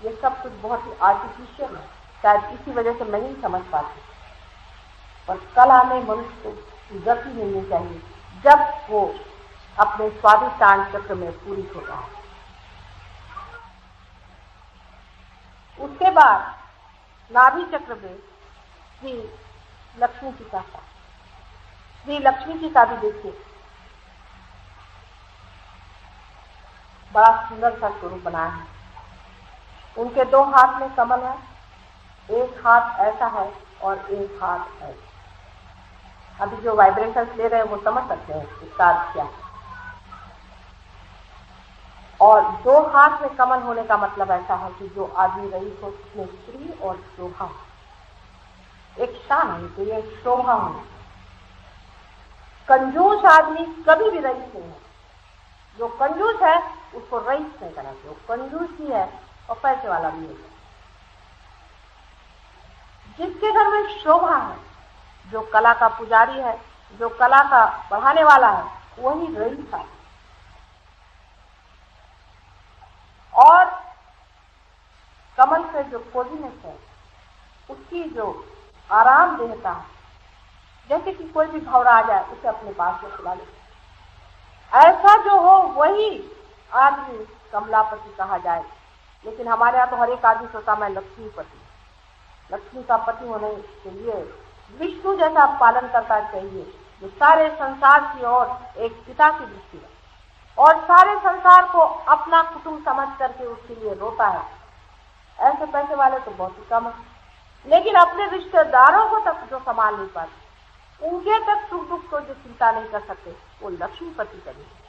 ये सब कुछ बहुत ही आर्टिफिशियल है, शायद इसी वजह से मैं नहीं समझ पाती। पर कला में मनुष्य को गति मिलनी चाहिए जब वो अपने स्वाधिष्ठान चक्र में पूरी होता है। उसके बाद नाभि चक्र में श्री लक्ष्मी जी का, श्री लक्ष्मी जी का भी देखिए बड़ा सुंदर सा स्वरूप बनाया है। उनके 2 हाथ में कमल है, एक हाथ ऐसा है और एक हाथ है। अभी जो वाइब्रेशंस ले रहे हैं वो समझ सकते हैं इसका अर्थ क्या है। और 2 हाथ में कमल होने का मतलब ऐसा है कि जो आदमी रईस हो उसमें स्त्री और शोभा, एक शान होनी चाहिए, एक शोभा होनी। कंजूस आदमी कभी भी रईस नहीं है। जो कंजूस है उसको रईस नहीं करना चाहिए, वो कंजूस ही है और पैसे वाला भी है। जिसके घर में शोभा है, जो कला का पुजारी है, जो कला का बढ़ाने वाला है, वही रईस है। और कमल से जो कोजीनेस है, उसकी जो आराम देता है, जैसे कि कोई भी भंवरा आ जाए उसे अपने पास में खिला ले, ऐसा जो हो वही आदमी कमलापति कहा जाए। लेकिन हमारे यहाँ तो हर एक आदमी सोचता मैं लक्ष्मीपति, लक्ष्मी का पति होने के लिए विष्णु जैसा पालन करता चाहिए, जो सारे संसार की ओर एक पिता की दृष्टि है और सारे संसार को अपना कुटुंब समझ करके उसके लिए रोता है। ऐसे पैसे वाले तो बहुत ही कम है, लेकिन अपने रिश्तेदारों को तक जो संभाल नहीं पाते, उनके तक सुख दुख को जो चिंता नहीं कर सकते, वो लक्ष्मीपति करेंगे।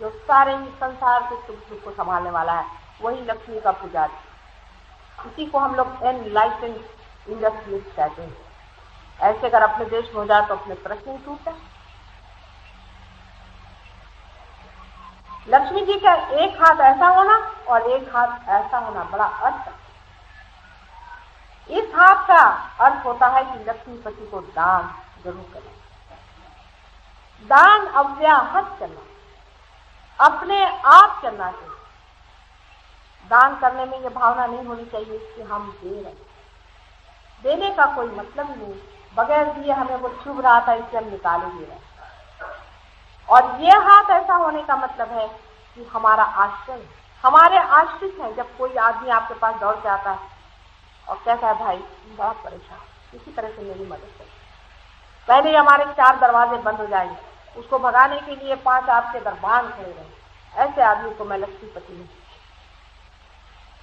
जो सारे ही संसार के सुख दुख को संभालने वाला है वही लक्ष्मी का पुजारी। इसी को हम लोग एनलाइटेंड इंडस्ट्रियलिस्ट कहते हैं। ऐसे अगर अपने देश में हो जाए तो अपने प्रश्न ही टूटता है। लक्ष्मी जी का एक हाथ ऐसा होना और एक हाथ ऐसा होना बड़ा अर्थ है। इस हाथ का अर्थ होता है कि लक्ष्मीपति को दान जरूर करना, दान अव्याहत करना, अपने आप करना चाहिए। दान करने में ये भावना नहीं होनी चाहिए कि हम दे रहे हैं, देने का कोई मतलब नहीं, बगैर दिए हमें वो चुभ रहा था इससे हम निकाले दे रहे हैं। और ये हाथ ऐसा होने का मतलब है कि हमारा आश्रय, हमारे आश्रित हैं। जब कोई आदमी आपके पास दौड़ के आता है और कहता है भाई बहुत परेशान, किसी तरह से मेरी मदद करो, पहले ही हमारे 4 दरवाजे बंद हो जाएंगे, उसको भगाने के लिए 5 आपके दरबान खड़े रहे, ऐसे आदमी को मैं लक्ष्मीपति नहीं।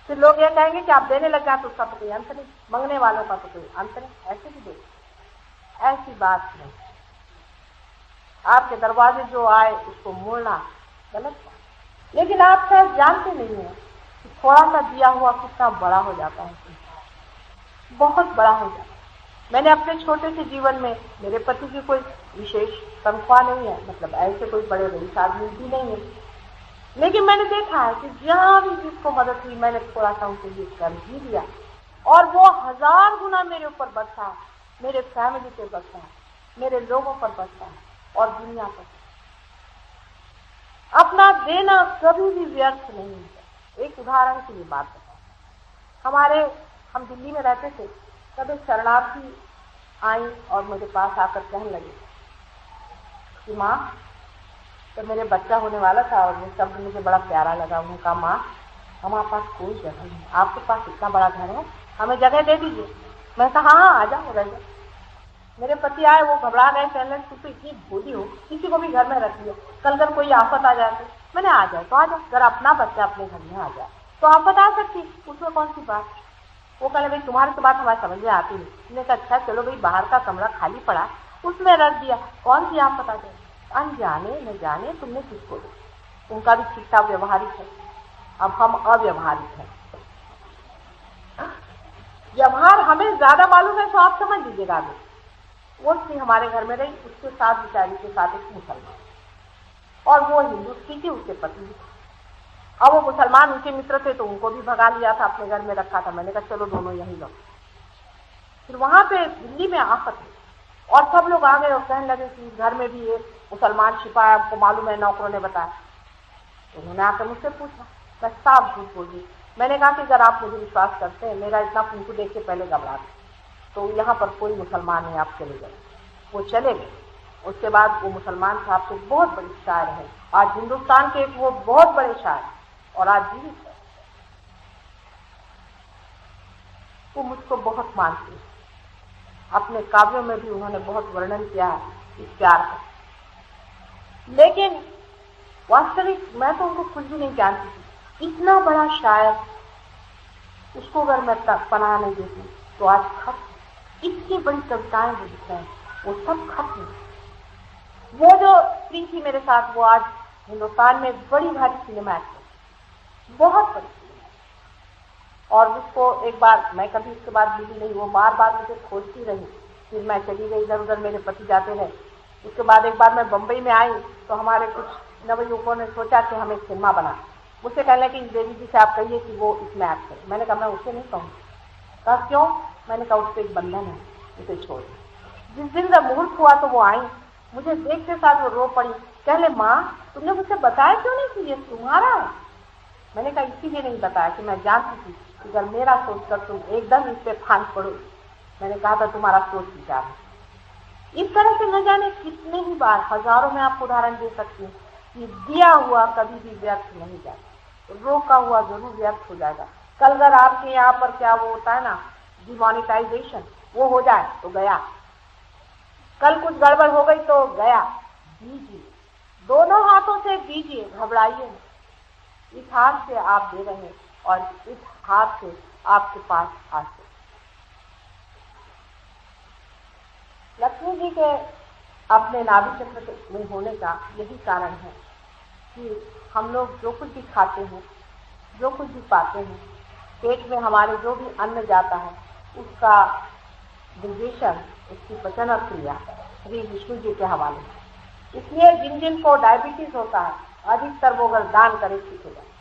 फिर लोग ये कहेंगे कि आप देने लग जाए तो उसका तो कोई अंत नहीं, मांगने वालों का तो कोई अंत नहीं, ऐसे भी दे। ऐसी बात नहीं, आपके दरवाजे जो आए उसको मोड़ना गलत बात। लेकिन आप शायद जानते नहीं हैं कि थोड़ा सा दिया हुआ कितना बड़ा हो जाता है, बहुत बड़ा हो जाता है। मैंने अपने छोटे से जीवन में, मेरे पति की कोई विशेष तनख्वाह नहीं है, मतलब ऐसे कोई बड़े रईस आदमी भी नहीं है, लेकिन मैंने देखा है कि जहां भी जिसको मदद हुई मैंने थोड़ा सा उनके लिए कर ही दिया, और वो 1000 गुना मेरे ऊपर बरसा है, मेरे फैमिली पे बरसा है, मेरे लोगों पर बरसा है और दुनिया पर। अपना देना कभी भी व्यर्थ नहीं है। एक उदाहरण की ये बात बताऊं, हम दिल्ली में रहते थे, तब एक शरणार्थी आई और मेरे पास आकर कहने लगी कि माँ, तो मेरे बच्चा होने वाला था और वो शब्द मुझे बड़ा प्यारा लगा। उन्होंने कहा माँ, हमारे पास कोई जगह नहीं, आपके पास इतना बड़ा घर है, हमें जगह दे दीजिए। मैं कहा हाँ आ जाओ रह जाओ। मेरे पति आए, वो घबरा गए, कहने तू तो इतनी भोली हो, किसी को भी घर में रख लियो, कल अगर कोई आफत आ जाए तो। मैंने आ जाए तो आ जाओ, अगर अपना बच्चा अपने घर में आ जाए तो आफत आ सकती, उसमें कौन सी बात। वो कहने भाई तुम्हारी तो बात हमारे समझ में आती नहीं। मैंने कहा अच्छा चलो भाई, बाहर का कमरा खाली पड़ा, उसमें रख दिया, कौन सी आफत आ जाए। अनजाने न जाने तुमने किसको दिया। उनका भी ठीक ठाक व्यवहारिक है, अब हम अव्यवहारिक हैं। व्यवहार हमें ज्यादा मालूम है तो आप समझ लीजिएगा। वो स्त्री हमारे घर में रही, उसके साथ बेचारी के साथ एक मुसलमान, और वो हिंदू स्त्री थी, उसके पति भी। अब वो मुसलमान उनके मित्र थे तो उनको भी भगा लिया था, अपने घर में रखा था। मैंने कहा चलो दोनों यहीं लो। फिर वहां पे दिल्ली में आफत हुई और सब लोग आ गए और कहने लगे कि घर में भी एक मुसलमान छिपा है, आपको मालूम है, नौकरों ने बताया। तो उन्होंने आकर मुझसे पूछा, मैं साफ झूठ बोली। मैंने कहा कि अगर आप मुझे विश्वास करते हैं, मेरा इतना कुंकू देख के पहले घबरा गए, तो यहाँ पर कोई मुसलमान नहीं, आप चले गए। वो चले गए। उसके बाद वो मुसलमान साहब से बहुत बड़ी शायर है, आज हिंदुस्तान के एक वो बहुत बड़े शायर और आज जीवित है। वो मुझको बहुत मानती है, अपने काव्यों में भी उन्होंने बहुत वर्णन किया है इस प्यार का। लेकिन वास्तविक मैं तो उनको कुछ भी नहीं जानती थी। इतना बड़ा शायर, उसको अगर मैं पनाह नहीं देती तो आज खत्म। इतनी बड़ी कविताएं जो लिखते हैं वो सब खत्म। वो जो स्त्री थी मेरे साथ, वो आज हिंदुस्तान में बड़ी भारी सिनेमा एक्ट्रेस, बहुत बड़ी सिनेमा। और उसको एक बार, मैं कभी उसके बाद मिली नहीं, वो बार बार मुझे खोजती रही। फिर मैं चली गई इधर उधर, मेरे पति जाते रहे। उसके बाद एक बार मैं बम्बई में आई तो हमारे कुछ नवयुवकों ने सोचा कि हम एक सिनेमा बना। मुझसे कहने कि देवी जी से आप कहिए कि वो इसमें एक्ट करे। मैंने कहा मैं उससे नहीं कहूँगी। कहा क्यों? मैंने कहा उससे एक बंधन है, उसे छोड़। जिस दिन जब मुहूर्त हुआ तो वो आई, मुझे देखते साथ वो रो पड़ी। कहले माँ तुमने मुझसे बताया क्यों नहीं कि ये तुम्हारा है? मैंने कहा इसीलिए नहीं बताया कि मैं जानती थी कि अगर मेरा सोचकर तुम एकदम इस पे फांस पड़ो। मैंने कहा था तुम्हारा सोच विचार है। इस तरह से न जाने कितने ही बार, हजारों में आपको उदाहरण दे सकती हूँ कि दिया हुआ कभी भी व्यर्थ नहीं जाता, रोका हुआ जरूर व्यर्थ हो जाएगा। कल अगर आपके यहाँ पर क्या वो होता है ना, डिमोनेटाइजेशन, वो हो जाए तो गया। कल कुछ गड़बड़ हो गई तो गया। दीजिए, दोनों हाथों से दीजिए, घबराइए। इस हाथ से आप दे रहे हैं और इस हाथ से आपके पास आते। लक्ष्मी जी के अपने नाभि चक्र में होने का यही कारण है कि हम लोग जो कुछ भी खाते हैं, जो कुछ भी पाते हैं, पेट में हमारे जो भी अन्न जाता है उसका डिजेशन, उसकी पचन क्रिया श्री विष्णु जी के हवाले है। इसलिए जिन जिन को डायबिटीज होता है, अधिकतर वो अगर दान करे ठीक हो जाए।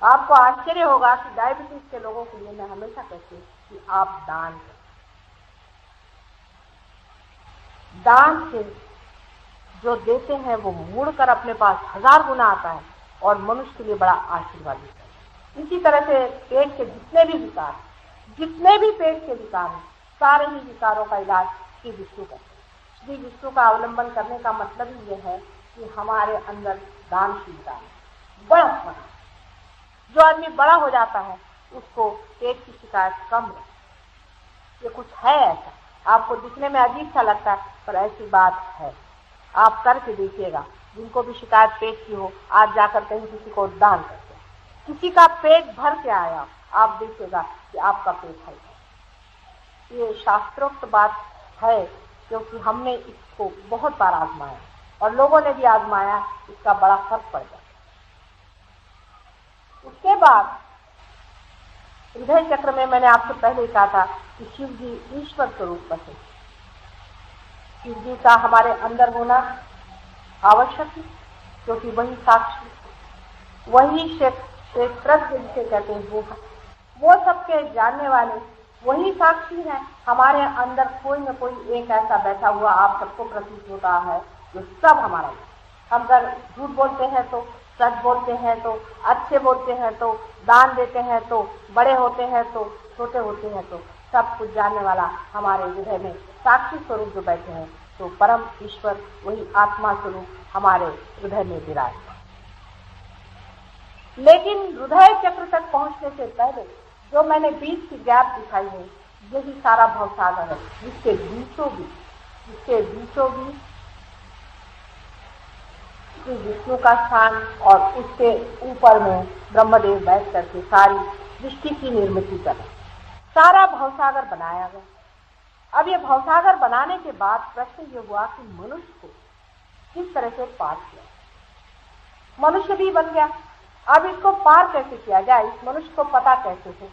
आपको आश्चर्य होगा कि डायबिटीज के लोगों के लिए मैं हमेशा कहती हूँ कि आप दान करें। दान से जो देते हैं वो मुड़कर अपने पास 1000 गुना आता है और मनुष्य के लिए बड़ा आशीर्वाद है। इसी तरह से पेट के जितने भी विकार हैं, सारे ही विकारों का इलाज श्री विष्णु करते हैं। श्री विष्णु का अवलंबन करने का मतलब ही ये है कि हमारे अंदर दानशीलता है। बड़ा होना, जो आदमी बड़ा हो जाता है उसको पेट की शिकायत कम है। ये कुछ है ऐसा, आपको दिखने में अजीब सा लगता है पर ऐसी बात है। आप करके देखिएगा, जिनको भी शिकायत पेट की हो, आज जाकर कहीं किसी को दान करते हैं, किसी का पेट भर के आया, आप देखिएगा कि आपका पेट है। ये शास्त्रोक्त बात है, क्योंकि हमने इसको बहुत बार आजमाया और लोगों ने भी आजमाया, इसका बड़ा फर्क पड़ जाता। उसके बाद हृदय चक्र में मैंने आपसे पहले ही कहा था कि शिव जी ईश्वर स्वरूप है। शिव जी का हमारे अंदर होना आवश्यक है, क्योंकि वही साक्षी, वही क्षेत्रज्ञ जिसे कहते हैं, वो सबके जानने वाले, वही साक्षी है। हमारे अंदर कोई न कोई एक ऐसा बैठा हुआ आप सबको प्रतीत होता है जो सब हमारा है। हम अगर झूठ बोलते हैं तो, सच बोलते हैं तो, अच्छे बोलते हैं तो, दान देते हैं तो, बड़े होते हैं तो, छोटे होते हैं तो, सब कुछ जानने वाला हमारे हृदय में साक्षी स्वरूप जो बैठे हैं, तो परम ईश्वर वही आत्मा स्वरूप हमारे हृदय में विराजमान। लेकिन हृदय चक्र तक पहुंचने से पहले जो मैंने बीच की गैप दिखाई है, यही सारा भवसागर है, जिसके बीचों बीच श्री विष्णु का स्थान और उसके ऊपर में ब्रह्मदेव बैठ करके सारी सृष्टि की निर्मित कर सारा भवसागर बनाया गया। अब ये भवसागर बनाने के बाद प्रश्न ये हुआ कि मनुष्य को किस तरह से पार किया। मनुष्य भी बन गया, अब इसको पार कैसे किया जाए, इस मनुष्य को पता कैसे हो,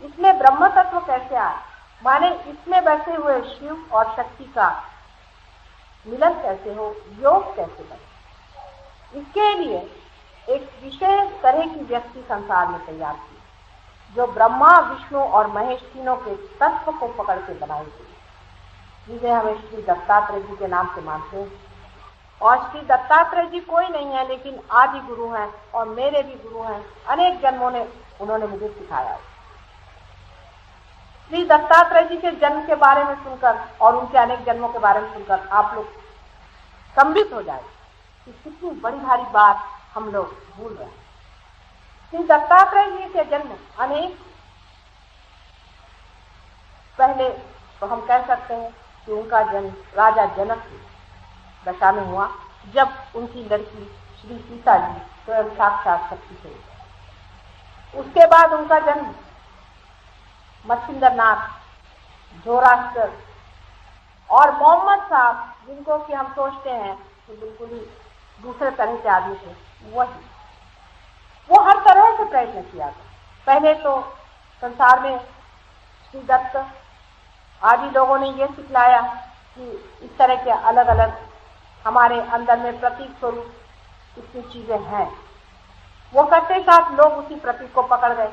इसमें ब्रह्म तत्व कैसे आए, माने इसमें बैठे हुए शिव और शक्ति का मिलन कैसे हो, योग कैसे बने। इसके लिए एक विशेष तरह की व्यक्ति संसार में तैयार की, जो ब्रह्मा विष्णु और महेश तीनों के तत्व को पकड़ के बनाई गई, जिसे हमें श्री दत्तात्रेय जी के नाम से मानते हैं। और श्री दत्तात्रेय जी कोई नहीं है, लेकिन आदि गुरु हैं और मेरे भी गुरु हैं। अनेक जन्मों ने उन्होंने मुझे सिखाया। श्री दत्तात्रेय जी के जन्म के बारे में सुनकर और उनके अनेक जन्मों के बारे में सुनकर आप लोग संबित हो जाए कि कितनी बड़ी भारी बात हम लोग भूल रहे हैं। श्री दत्तात्रेय जी के जन्म अनेक पहले तो हम कह सकते हैं कि उनका जन्म राजा जनक की दशा में हुआ, जब उनकी लड़की श्री सीता जी स्वयं साक्षात शक्ति थे। उसके बाद उनका जन्म मच्छिंद्रनाथ, झोरास्टर और मोहम्मद साहब, जिनको कि हम सोचते हैं कि बिल्कुल ही दूसरे तरह के आदमी थे, वो हर तरह से प्रयत्न किया था। पहले तो संसार में श्री दत्त आदि लोगों ने ये सिखलाया कि इस तरह के अलग अलग हमारे अंदर में प्रतीक स्वरूप इतनी चीजें हैं। वो करते साथ लोग उसी प्रतीक को पकड़ गए,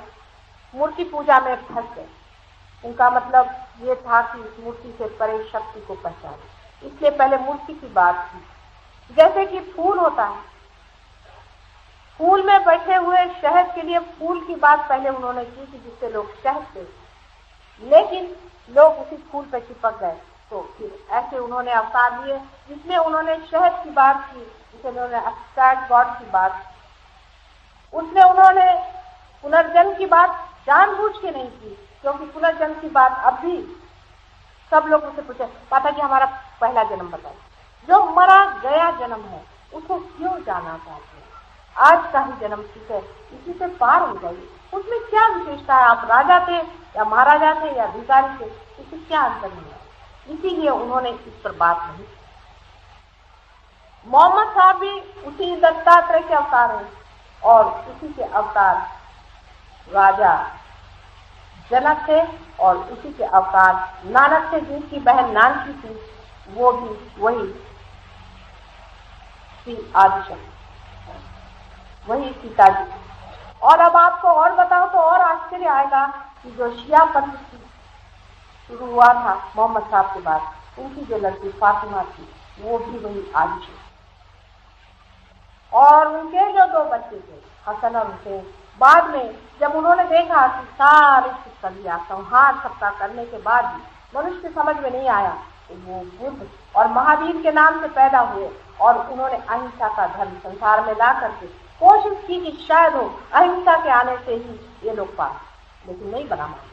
मूर्ति पूजा में फंस गए। उनका मतलब ये था कि इस मूर्ति से परे शक्ति को पहचाने, इसलिए पहले मूर्ति की बात की। जैसे कि फूल होता है, फूल में बैठे हुए शहद के लिए फूल की बात पहले उन्होंने की कि जिससे लोग शहद से, लेकिन लोग उसी फूल पर चिपक गए, तो फिर ऐसे उन्होंने अवतार लिए जिसमें उन्होंने शहद की बात की, जिसमें उन्होंने एब्स्ट्रैक्ट गॉड की बात, उसमें उन्होंने पुनर्जन्म की बात जानबूझ के नहीं की, क्योंकि पुनर्जन्म की बात अब भी सब लोग उसे पूछे, पता कि हमारा पहला जन्म बताए। जो मरा गया जन्म है उसको क्यों जाना चाहते हैं? आज का ही जन्म ठीक है, इसी से पार हो जाइए। उसमें क्या विशेषता है? आप राजा थे या महाराजा थे या भिखारी थे, इससे क्या अंतर नहीं है। इसीलिए उन्होंने इस पर बात नहीं। मोहम्मद साहब भी उसी दत्तात्रेय के अवतार हैं और उसी के अवतार राजा जनक थे और उसी के अवतार नानक थे, जिनकी बहन नानकी थी, वो भी वही श्री आदिशक्ति, वही सीता जी। और अब आपको और बताओ तो और आश्चर्य आएगा कि जो शिया पंथ शुरू हुआ था मोहम्मद साहब के बाद, उनकी जो लड़की फातिमा थी वो भी वही आयशा, और उनके जो 2 बच्चे थे हसन और हुसैन, बाद में जब उन्होंने देखा कि सारे सिद्धियां संहार सबका करने के बाद भी मनुष्य की समझ में नहीं आया, तो वो बुद्ध और महावीर के नाम से पैदा हुए और उन्होंने अहिंसा का धर्म संसार में ला करके कोशिश की कि शायद हो अहिंसा के आने से ही ये लोग पाए, लेकिन नहीं बना माना।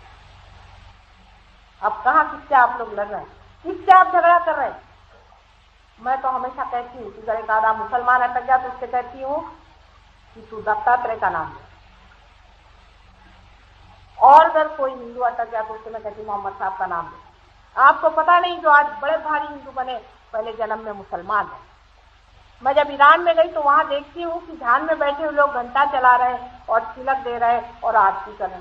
अब कहाँ किससे आप लोग लड़ रहे हैं, किससे आप झगड़ा कर रहे हैं? मैं तो हमेशा कहती हूँ कि अगर एक आधा मुसलमान अटक गया तो उससे कहती हूँ कि तू दत्तात्रेय का नाम ले, और अगर कोई हिंदू अटक गया तो उससे मैं कहती हूँ मोहम्मद साहब का नाम ले। आपको पता नहीं जो आज बड़े भारी हिंदू बने पहले जन्म में मुसलमान है। मैं जब ईरान में गई तो वहां देखती हूँ कि ध्यान में बैठे हुए लोग घंटा चला रहे और तिलक दे रहे और आरती कर रहे,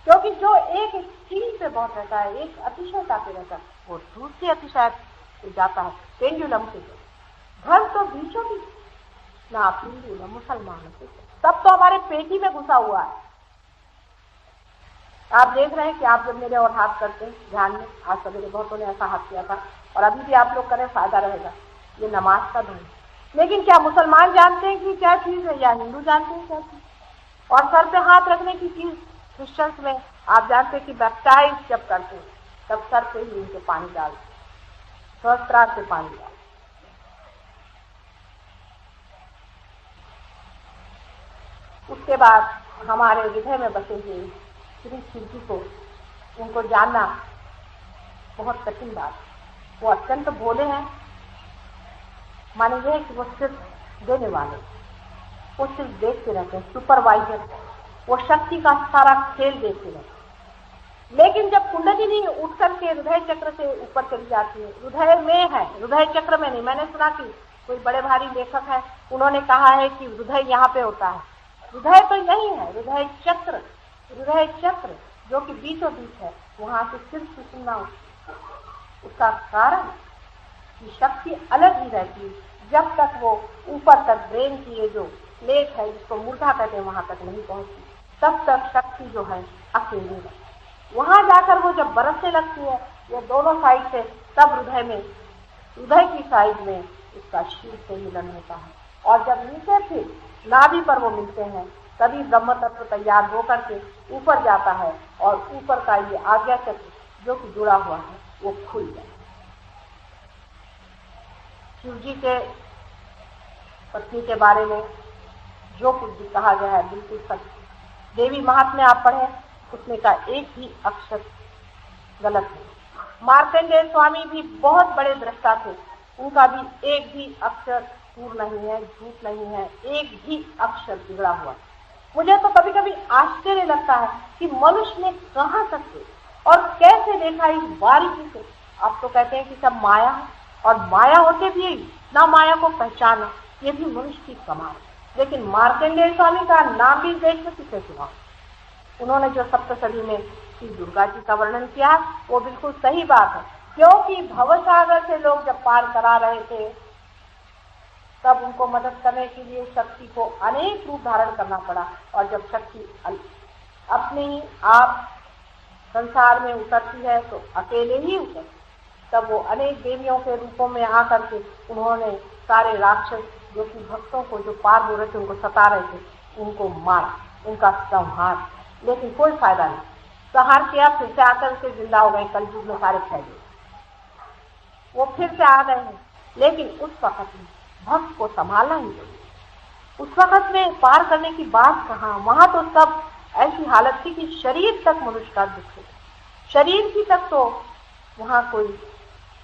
क्योंकि जो एक स्थिर से बहुत रहता है, एक अतिशयता पे रहता है, वो दूसरी अतिशय जाता है, पेंडुलम से। धर्म तो बीचों बीच, ना आप हिंदू ना मुसलमान, तब तो हमारे पेटी में घुसा हुआ है। आप देख रहे हैं कि आप जब मेरे और हाथ करते हैं ध्यान में, आज सवेरे बहुतों ने ऐसा हाथ किया था और अभी भी आप लोग करें, फायदा रहेगा। ये नमाज का धर्म, लेकिन क्या मुसलमान जानते हैं कि क्या चीज है, या हिंदू जानते हैं क्या चीज? और सर पे हाथ रखने की चीज क्रिश्चियंस में आप जानते हैं कि बैप्टाइज जब करते हैं तब सर पे ही उनके पानी डालते, सहस्त्रार से पानी डालते। उसके बाद हमारे हृदय में बसे हुए श्री शिव जी को, उनको जानना बहुत कठिन बात। वो अत्यंत भोले हैं, माने ये है कि वो सिर्फ देने वाले, वो सिर्फ देखते रहते हैं, सुपरवाइजर, वो शक्ति का सारा खेल देखते रहते हैं। लेकिन जब कुंडलिनी उठ करके हृदय चक्र से ऊपर चली जाती है, हृदय में है, हृदय चक्र में नहीं। मैंने सुना कि कोई बड़े भारी लेखक है, उन्होंने कहा है कि हृदय यहाँ पे होता है। हृदय तो यही है, हृदय चक्र जो कि बीचों बीच है, वहां से सिर्फ सुनना। उसका कारण कि शक्ति अलग ही रहती है, जब तक वो ऊपर तक ब्रेन की ये जो प्लेट है जिसको मूर्धा कहते हैं वहां तक नहीं पहुंचती, तब तक शक्ति जो है अकेले है। वहां जाकर वो जब बरसने लगती है ये दोनों साइड से, तब हृदय की साइड में उसका शिव से मिलन होता है, और जब नीचे फिर नाभि पर वो मिलते हैं तभी ब्रह्म तत्व तैयार होकर के ऊपर जाता है, और ऊपर का ये आज्ञा चक्र जो कि जुड़ा हुआ है वो खुल जाए। शिव जी के पत्नी के बारे में जो कुछ भी कहा गया है बिल्कुल सत्य। देवी महात्म्य आप पढ़े, उसमें का एक भी अक्षर गलत है। मार्कंडेय स्वामी भी बहुत बड़े दृष्टा थे, उनका भी एक भी अक्षर पूर्ण नहीं है, झूठ नहीं है, एक भी अक्षर बिगड़ा हुआ। मुझे तो कभी कभी आश्चर्य लगता है कि मनुष्य ने कहाँ तक से और कैसे देखा इस बारीकी से। आप तो कहते हैं कि सब माया है, और माया होते भी ना माया को पहचाना, ये भी मनुष्य की कमाल। लेकिन मार्कंडेय स्वामी का नाम भी देश में किसे सुना। उन्होंने जो सप्तशती में श्री दुर्गा जी का वर्णन किया वो बिल्कुल सही बात है, क्योंकि भवसागर से लोग जब पार करा रहे थे तब उनको मदद करने के लिए शक्ति को अनेक रूप धारण करना पड़ा, और जब शक्ति अपने ही आप संसार में उतरती है तो अकेले ही उतर, तब वो अनेक देवियों के रूपों में आकर के उन्होंने सारे राक्षस जो कि भक्तों को जो पार हो रहे थे, उनको सता रहे थे, उनको मारा, उनका संहार। लेकिन कोई फायदा नहीं, संहार किया, फिर से आकर के जिंदा हो गए, कलयुग में सारे फैले, वो फिर से आ गए हैं। लेकिन उस वक्त में भक्त को संभालना ही चाहिए। उस वक्त में पार करने की बात कहाँ, वहां तो सब ऐसी हालत थी कि शरीर तक मनुष्य का दुख है, शरीर की तक तो वहां कोई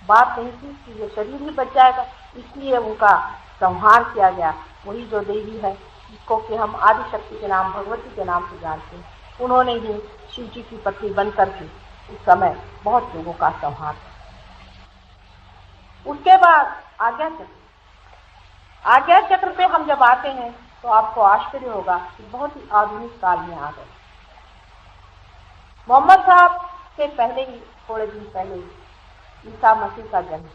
बात नहीं थी कि ये शरीर ही बच जाएगा, इसलिए उनका संहार किया गया। वही जो देवी है जिसको कि हम आदि शक्ति के नाम, भगवती के नाम से जानते हैं, उन्होंने ही शिव जी की पत्नी बन करके उस समय बहुत लोगों का संहार। उसके बाद आज्ञा चक्र पे हम जब आते हैं तो आपको आश्चर्य होगा कि बहुत ही आधुनिक काल में आ गए। मोहम्मद साहब से पहले ही, थोड़े दिन पहले ही ईसा मसीह का जन्म।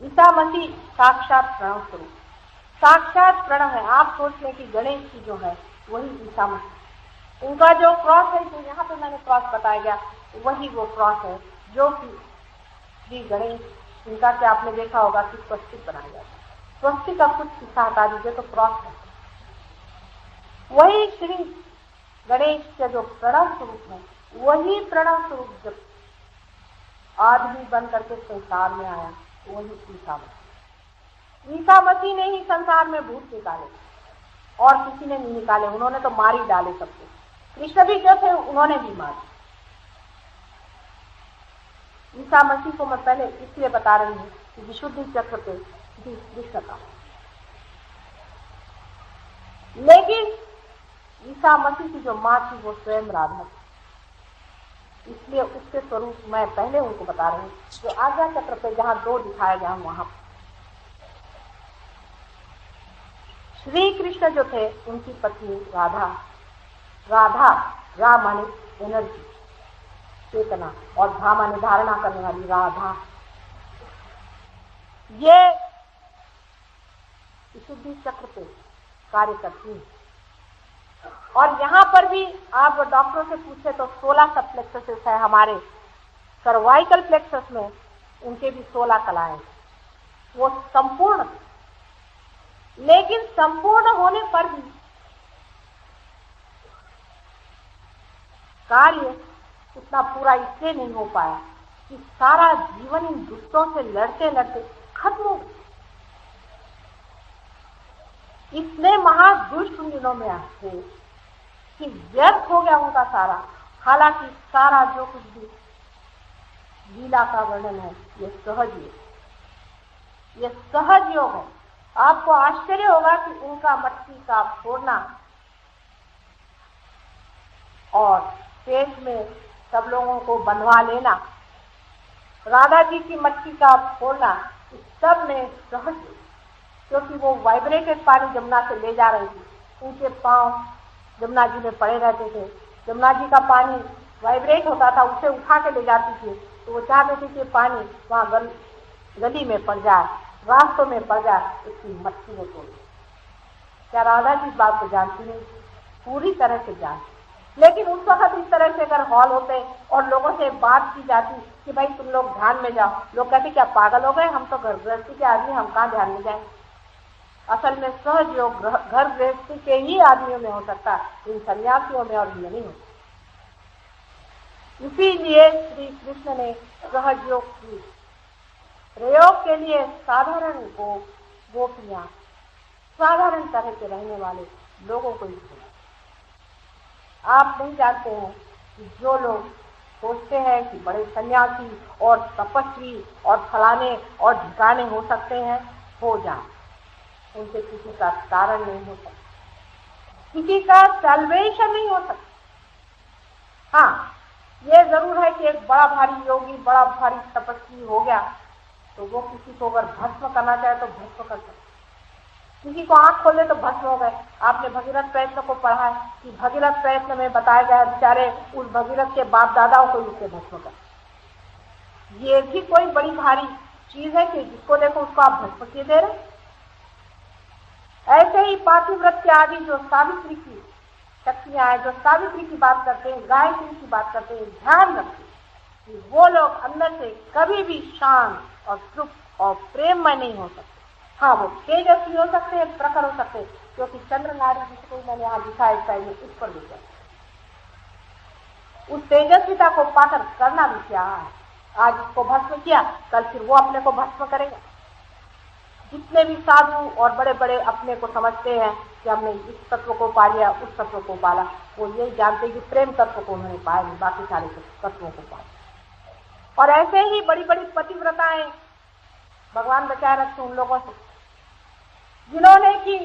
ईसा मसीह साक्षात प्रणव स्वरूप, साक्षात प्रणव है। आप सोच लें कि गणेश जी जो है वही ईसा मसीह। उनका जो क्रॉस है, जो यहाँ पे मैंने क्रॉस बताया गया, वही वो क्रॉस है जो कि श्री गणेश, इनका क्या आपने देखा होगा कि स्वस्तिक बनाया जाता है। स्वस्तिक का कुछ हिस्सा हटा दीजिए तो क्रॉस है। वही श्री गणेश का जो प्रणव स्वरूप है, वही प्रणव स्वरूप जब आदमी बन करके संसार में आया, वही ईसा मसीह। ईसा मसीह ने ही संसार में भूत निकाले और किसी ने नहीं निकाले, उन्होंने तो मार ही डाले सबको। कृष्ण भी जो थे उन्होंने भी मारे। ईसा मसीह को मैं पहले इसलिए बता रही हूँ कि विशुद्धि चक्र पे कृष्ण का, लेकिन ईसा मसीह की जो माँ थी वो स्वयं राधा थी, इसलिए उसके स्वरूप मैं पहले उनको बता रही हूँ। जो आज्ञा चक्र पे जहाँ 2 दिखाया गया वहां श्री कृष्ण जो थे, उनकी पत्नी राधा, रा माने एनर्जी, चेतना, और धा माने धारणा करने वाली राधा, ये विशुद्धि चक्र पे कार्य करती है। और यहाँ पर भी आप डॉक्टरों से पूछे तो 16 सब प्लेक्सस है हमारे सर्वाइकल प्लेक्सस में, उनके भी 16 कलाएं, वो संपूर्ण, लेकिन संपूर्ण होने पर भी कार्य उतना पूरा इसलिए नहीं हो पाया कि सारा जीवन इन दुष्टों से लड़ते लड़ते खत्म हो गया। इतने महादुष्ट उन दिनों में आते कि व्यर्थ हो गया उनका सारा। हालांकि सारा जो कुछ भी लीला का वर्णन है ये सहज योग, ये सहज योग है। आपको आश्चर्य होगा कि उनका मटकी का फोड़ना और पेट में सब लोगों को बंधवा लेना, राधा जी की मटकी का फोड़ना, इस सब में सहज, क्योंकि वो वाइब्रेटेड पानी जमुना से ले जा रही थी। उनके पांव जमुना जी में पड़े रहते थे, जमुना जी का पानी वाइब्रेट होता था, उसे उठा के ले जाती थी। तो वो चाहते थे कि पानी वहां गली में पड़ जाए, रास्तों में पड़ जाए, उसकी मटकी वो तोड़। क्या राधा जी इस बात को जानती नहीं? पूरी तरह से जानती। लेकिन उस वक्त इस तरह से अगर हॉल होते और लोगों से बात की जाती कि भाई तुम लोग ध्यान में जाओ, लोग कहते क्या पागल हो गए, हम तो घर गृहस्थी के आदमी, हम कहाँ ध्यान में जाए। असल में सहज योग घर गृहस्थी के ही आदमियों में हो सकता है, इन सन्यासियों में और इनमें नहीं होता। इसीलिए श्री कृष्ण ने सहज योग की प्रयोग के लिए साधारण गोपियां, साधारण तरह के रहने वाले लोगों को ही चुना। आप नहीं जानते हैं कि जो लोग सोचते हैं कि बड़े सन्यासी और तपस्वी और फलाने और ढिकाने हो सकते हैं, हो जाए, उनसे किसी का कारण नहीं हो सकता, किसी का सल्वेशन नहीं हो सकता। हाँ, ये जरूर है कि एक बड़ा भारी योगी, बड़ा भारी तपस्वी हो गया तो वो किसी को अगर भस्म करना चाहे तो भस्म कर सकता, किसी को आंख खोले तो भस्म हो गए। आपने भगीरथ प्रयत्न को पढ़ा है कि भगीरथ प्रयत्न में बताया गया बेचारे उस भगीरथ के बाप दादाओं को उससे भस्म कर। ये भी कोई बड़ी भारी चीज है कि जिसको देखो उसको आप भस्म किए दे रहे। ऐसे ही पातिव्रत के आदि जो सावित्री की शक्तियां हैं, जो सावित्री की बात करते हैं, गायत्री की बात करते हैं, ध्यान रखिए कि वो लोग अंदर से कभी भी शांत और तृप्त और प्रेममय नहीं हो सकते। हाँ, वो तेजस्वी हो सकते हैं, प्रखर हो सकते हैं, क्योंकि चंद्र नारी जिसको मैंने यहाँ दिखाया इस साइड में, इस पर देखा, उस तेजस्विता को पाकर करना भी क्या है। आज इसको भस्म किया, कल फिर वो अपने को भस्म करेगा। जितने भी साधु और बड़े बड़े अपने को समझते हैं कि हमने इस तत्व को पा लिया, उस तत्व को पाला, वो यही जानते हैं कि प्रेम तत्व को उन्होंने पाया नहीं, बाकी सारे तत्वों को पाया। और ऐसे ही बड़ी बड़ी पतिव्रताएं, भगवान बचाए रखे उन लोगों से जिन्होंने कि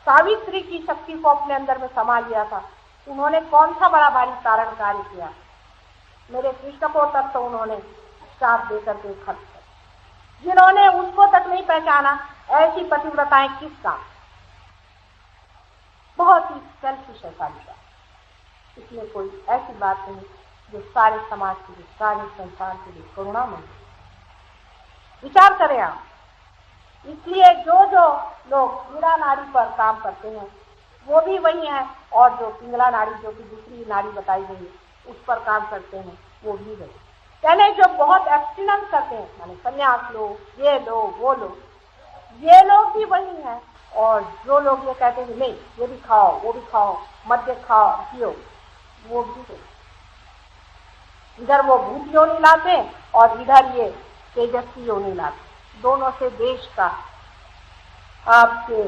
सावित्री की शक्ति को अपने अंदर में समा लिया था। उन्होंने कौन सा बड़ा भारी कारण कार्य किया? मेरे कृष्ण को तक तो उन्होंने श्राप देकर के खत्म कर, जिन्होंने उसको तक नहीं पहचाना, ऐसी पतिव्रताएं किस काम? बहुत ही सेल्फिश है सारी। इसलिए कोई ऐसी बात नहीं जो सारे समाज के लिए, सारे संसार के लिए करुणामय। विचार करें आप। इसलिए जो जो लोग मीरा नारी पर काम करते हैं, वो भी वही है, और जो पिंगला नाड़ी जो कि दूसरी नाड़ी बताई गई है उस पर काम करते हैं वो भी वही। यानी जो बहुत एब्स्टिनेंस करते हैं, माने संन्यास लो, ये लो वो लो, ये लोग भी वही हैं। और जो लोग ये कहते हैं नहीं ये भी खाओ वो भी खाओ, मद्य खाओ पियो, वो भी वही। इधर वो भूत योनि लाते और इधर ये तेजस्वी योनि लाते। दोनों से देश का, आपके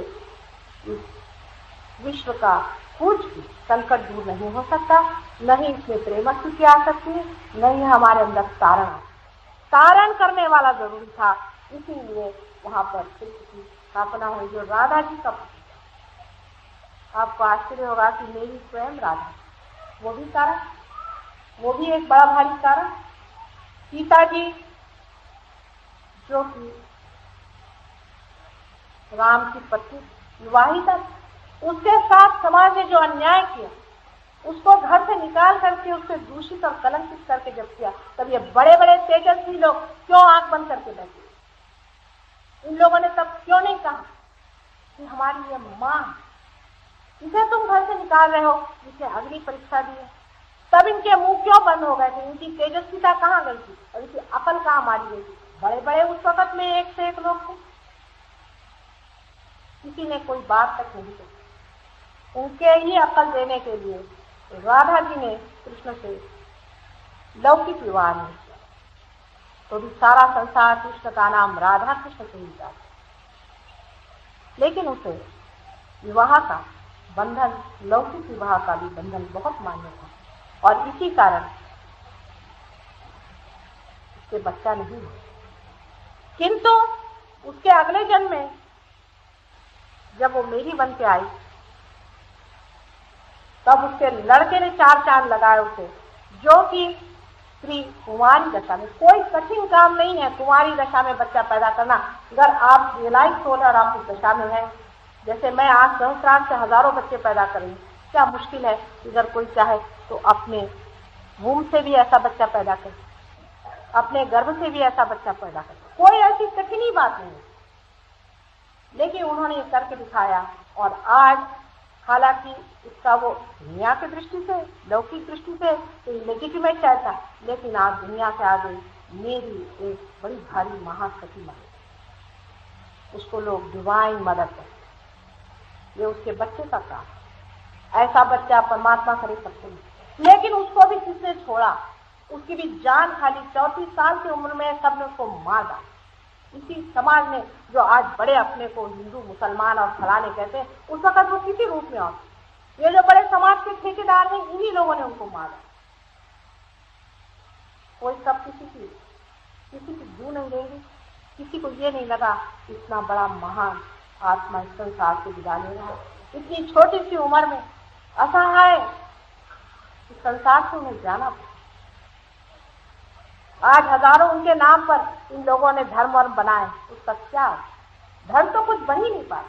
विश्व का कुछ भी संकट दूर नहीं हो सकता, न ही इसमें प्रेम स्तुति आ सकती है, न ही हमारे अंदर तारण करने वाला जरूरी था। इसीलिए वहां पर कृष्ण की स्थापना हुई, जो राधा जी का। आपको आश्चर्य होगा कि मेरी स्वयं राधा, वो भी कारण, वो भी एक बड़ा भारी कारण। सीता जी जो कि राम की पत्नी विवाहिता, उसके साथ समाज ने जो अन्याय किया, उसको घर से निकाल करके उससे दूषित और कलंकित करके जब किया, तब ये बड़े बड़े तेजस्वी लोग क्यों आंख बंद करके बैठे? इन लोगों ने तब क्यों नहीं कहा कि हमारी ये मां, इसे तुम घर से निकाल रहे हो, जिसे अग्नि परीक्षा दी है? तब इनके मुंह क्यों बंद हो गए थे? इनकी तेजस्विता कहाँ गई थी और इनकी अकल कहाँ मारी गई थी? बड़े बड़े उस वक्त में एक से एक लोग थे, किसी ने कोई बात तक नहीं कही। उनके ही अकल देने के लिए राधा जी ने कृष्ण से लौकिक विवाह नहीं किया, तो भी सारा संसार कृष्ण का नाम राधा कृष्ण से ही जाता, लेकिन उसे विवाह का बंधन, लौकिक विवाह का भी बंधन बहुत मान्य था, और इसी कारण उसके बच्चा नहीं हुआ। किंतु उसके अगले जन्म में जब वो मेरी बन के आई, तब उसके लड़के ने 4 चांद लगाए उसे, जो कि स्त्री कुंवारी दशा में, कोई कठिन काम नहीं है कुंवारी दशा में बच्चा पैदा करना। अगर आप रियलाइज हो और आप उस दशा में हैं, जैसे मैं आज सहस्रार से हजारों बच्चे पैदा करूंगी, क्या मुश्किल है? इधर कोई चाहे तो अपने वूम से भी ऐसा बच्चा पैदा करे, अपने गर्भ से भी ऐसा बच्चा पैदा करे, कोई ऐसी कठिन ही बात नहीं। लेकिन उन्होंने ये करके दिखाया, और आज हालांकि इसका वो दुनिया की दृष्टि से, लौकिक दृष्टि से तो लेजिटिमेट चाहता, लेकिन आज दुनिया से आगे मेरी एक बड़ी भारी महासती मानी, उसको लोग डिवाइन मदर कहते। ये उसके बच्चे का काम, ऐसा बच्चा परमात्मा करे सकते नहीं, लेकिन उसको भी किसने छोड़ा? उसकी भी जान खाली 34 साल की उम्र में सबने उसको मार डाला। इसी समाज ने जो आज बड़े अपने को हिंदू मुसलमान और फलाने कहते हैं, उस वक्त वो किसी रूप में आते। ये जो बड़े समाज के ठेकेदार हैं, इन्हीं लोगों ने उनको मारा। कोई सब किसी की जू नहीं देंगे, किसी को ये नहीं लगा इतना बड़ा महान आत्मा इस संसार से विदा ले रहा है, इतनी छोटी सी उम्र में असहाय इस संसार से उन्हें जाना पड़ा। आज हजारों उनके नाम पर इन लोगों ने धर्म वर्म बनाए, उसका क्या? धर्म तो कुछ बन ही नहीं पाए।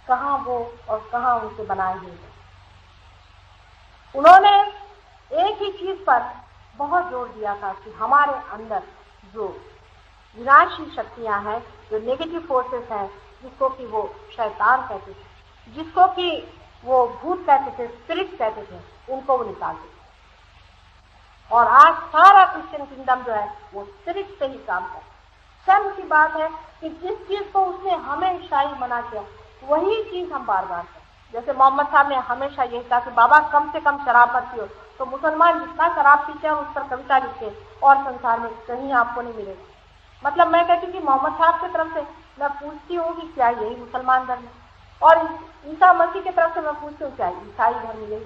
कहाँ वो और कहाँ उनके बनाए हुए? उन्होंने एक ही चीज पर बहुत जोर दिया था कि हमारे अंदर जो विनाशी शक्तियां हैं, जो नेगेटिव फोर्सेस हैं, जिसको कि वो शैतान कहते थे, जिसको कि वो भूत कहते थे, स्पिरिट कहते थे, उनको वो निकालते थे। और आज सारा क्रिश्चियन किंगडम जो है वो स्पिरिट से ही काम करता है। शर्म की बात है कि जिस चीज को उसने हमेशा ही मना किया, वही चीज हम बार बार करें। जैसे मोहम्मद साहब ने हमेशा यही कहा कि बाबा कम से कम शराब मत पियो, तो मुसलमान जितना शराब पीते हैं उस पर कविता लिखते और संसार में कहीं आपको नहीं मिलेगा। मतलब मैं कहती हूँ कि मोहम्मद साहब की तरफ से मैं पूछती हूँ कि क्या यही मुसलमान धर्म है, और ईसा मसीह की तरफ से मैं पूछती हूँ क्या ईसाई धर्म यही,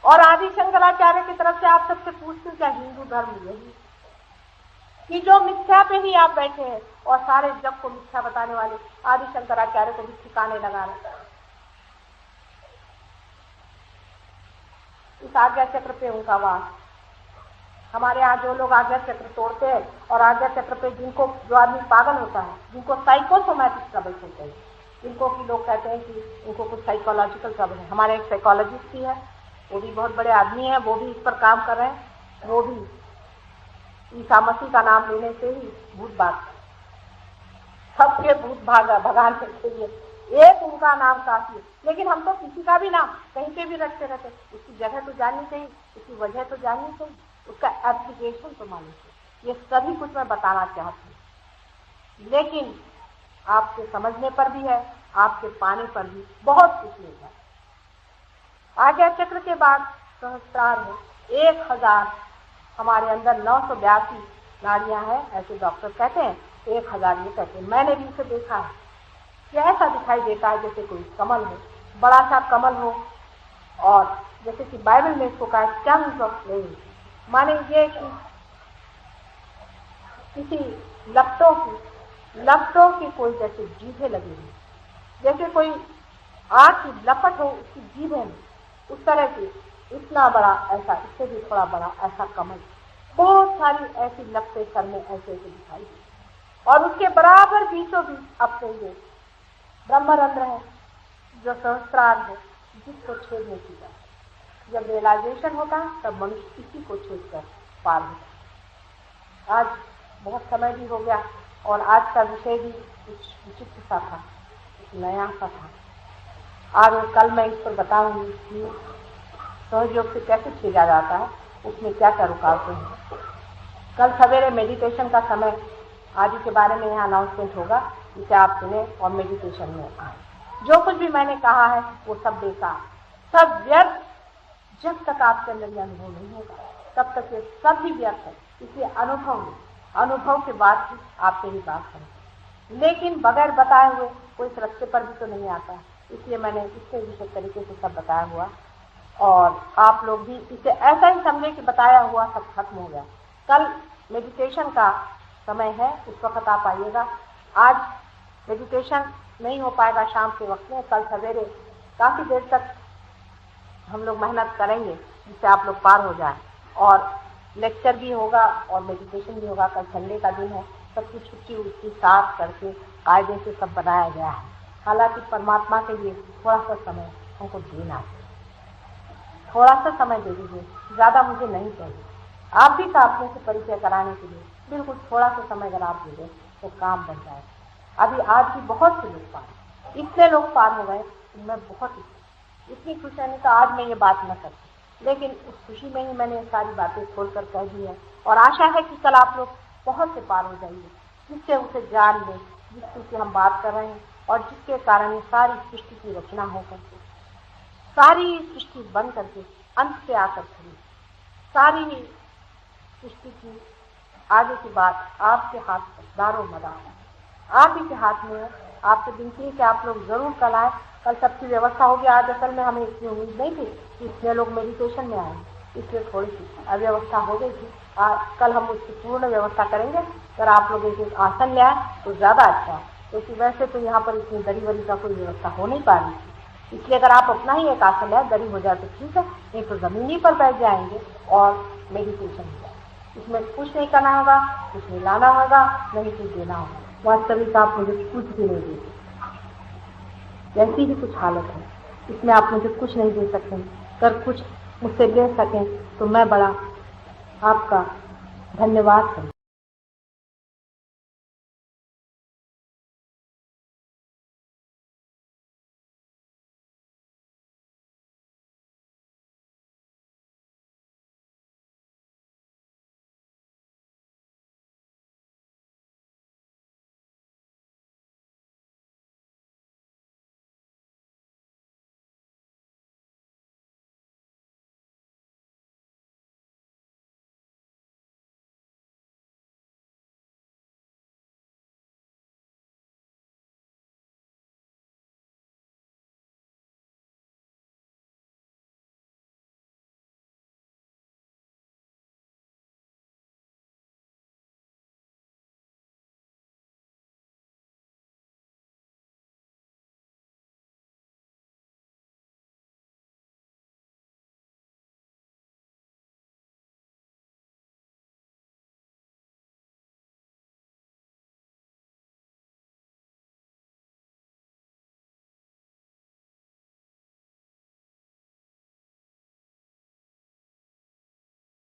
और आदि शंकराचार्य की तरफ से आप सबसे पूछते हैं क्या हिंदू धर्म यही? कि जो मिथ्या पे ही आप बैठे हैं और सारे जग को मिथ्या बताने वाले आदि शंकराचार्य को भी ठिकाने लगा रहे। इस आज्ञा चक्र पे उनका वास। हमारे यहाँ जो लोग आज्ञा चक्र तोड़ते हैं और आज्ञा चक्र पे जिनको, जो आदमी पागल होता है, जिनको साइकोसोमैटिक ट्रबल होते हैं, जिनको कि लोग कहते हैं कि उनको कुछ साइकोलॉजिकल ट्रबल है। हमारे एक साइकोलॉजिस्ट भी है, वो भी बहुत बड़े आदमी हैं, वो भी इस पर काम कर रहे हैं। वो भी ईसा मसीह का नाम लेने से ही भूत भाग, सबके भूत भगाने के लिए एक उनका नाम काफी है। लेकिन हम तो किसी का भी नाम कहीं पे भी रखते रहते, उसकी जगह तो जाननी चाहिए, उसकी वजह तो जाननी चाहिए, उसका एप्लीकेशन तो मालूम चाहिए। ये सभी कुछ मैं बताना चाहती हूँ, लेकिन आपके समझने पर भी है, आपके पाने पर भी बहुत कुछ नहीं है। आज्ञा चक्र के बाद सहस्त्रार है, 1000 हमारे अंदर 982 नाड़ियां हैं, ऐसे डॉक्टर कहते हैं, 1000 ये कहते हैं। मैंने भी इसे देखा है कि ऐसा दिखाई देता है जैसे कोई कमल हो, बड़ा सा कमल हो, और जैसे कि बाइबल में इसको कहा है चंग्स ऑफ फ्लेम, माने ये कि किसी लपटों की कोई जैसे जीभें लगी हुई, जैसे कोई आग की लपट हो उसकी जीभें, उस तरह की इतना बड़ा, ऐसा इससे भी थोड़ा बड़ा ऐसा कमल, बहुत सारी ऐसी लपटें सर में ऐसे ऐसे दिखाई दी, और उसके बराबर बीचों बीच अपने ये ब्रह्मरंध्र है जो सहस्त्रार है, जिसको छेद नहीं की जाती। जब रियलाइजेशन होता है तब मनुष्य इसी को छेद कर पार होता है। आज बहुत समय भी हो गया और आज का विषय भी कुछ विचित्र सा था, कुछ नया सा था। आज और कल मैं इस पर बताऊंगी कि सहयोग से कैसे छेदा जाता है, उसमें क्या क्या रुकावटें हैं। कल सवेरे मेडिटेशन का समय आदि के बारे में यहाँ अनाउंसमेंट होगा, जिसे आप सुने और मेडिटेशन में आए। जो कुछ भी मैंने कहा है वो सब बेकार, सब व्यर्थ। जब तक आपके अंदर ये अनुभव नहीं होगा तब तक ये सब ही व्यर्थ है। इसलिए अनुभव के बाद ही आप मेरी बात करें, लेकिन बगैर बताए हुए कोई इस रास्ते पर भी तो नहीं आता है। इसलिए मैंने इससे विशेष तरीके से सब बताया हुआ, और आप लोग भी इसे ऐसा ही समझे कि बताया हुआ सब खत्म हो गया। कल मेडिटेशन का समय है, उस वक्त आप आइएगा। आज मेडिटेशन नहीं हो पाएगा शाम के वक्त में, कल सवेरे काफ़ी देर तक हम लोग मेहनत करेंगे जिससे आप लोग पार हो जाएं, और लेक्चर भी होगा और मेडिटेशन भी होगा। कल संडे का दिन है, सबकी छुट्टी उसकी साफ करके कायदे से सब बनाया गया है। हालांकि परमात्मा के लिए थोड़ा सा समय हमको देना है, थोड़ा सा समय दे दीजिए, ज़्यादा मुझे नहीं चाहिए। आप भी का अपने से परिचय कराने के लिए बिल्कुल थोड़ा सा समय अगर आप दे दें तो काम बन जाए। अभी आज भी बहुत से लोग पार, इतने लोग पार हो गए, मैं बहुत इतनी खुश रहने का आज मैं ये बात न करती, लेकिन उस खुशी में ही मैंने सारी बातें खोलकर कह दी है, और आशा है कि कल आप लोग बहुत से पार हो जाएंगे, जिससे उसे जान लें जिसकी हम बात कर रहे हैं, और जिसके कारण ये सारी सृष्टि की रचना हो करके, सारी सृष्टि बन करके अंत पे आकर खड़ी, सारी सृष्टि की आगे की बात आपके हाथ में दारो मदार आप ही के हाथ में है। आपसे विनती है कि आप लोग जरूर कल आए। कल सबकी व्यवस्था होगी। आज असल में हमें इतनी उम्मीद नहीं थी कि इतने लोग मेडिटेशन में आए, इसलिए थोड़ी सी अव्यवस्था हो गई थी। कल हम उसकी पूर्ण व्यवस्था करेंगे। अगर आप लोग एक आसन ले आए तो ज़्यादा अच्छा है, क्योंकि वैसे तो यहाँ पर इतनी दरी वरी का कोई व्यवस्था हो नहीं पा रही थी। इसलिए अगर आप अपना ही एक आसन ले, दरी हो जाए तो ठीक है, नहीं तो ज़मीन ही पर बैठ जाएंगे और मेडिटेशन हो जाए। इसमें कुछ नहीं करना होगा, कुछ नहीं लाना होगा, नहीं कुछ देना होगा। वास्तविक आप मुझे कुछ भी नहीं देते, जैसी भी कुछ हालत है, इसमें आप मुझे कुछ नहीं दे सकते। अगर कुछ मुझसे ले सकें तो मैं बड़ा आपका धन्यवाद करूँ।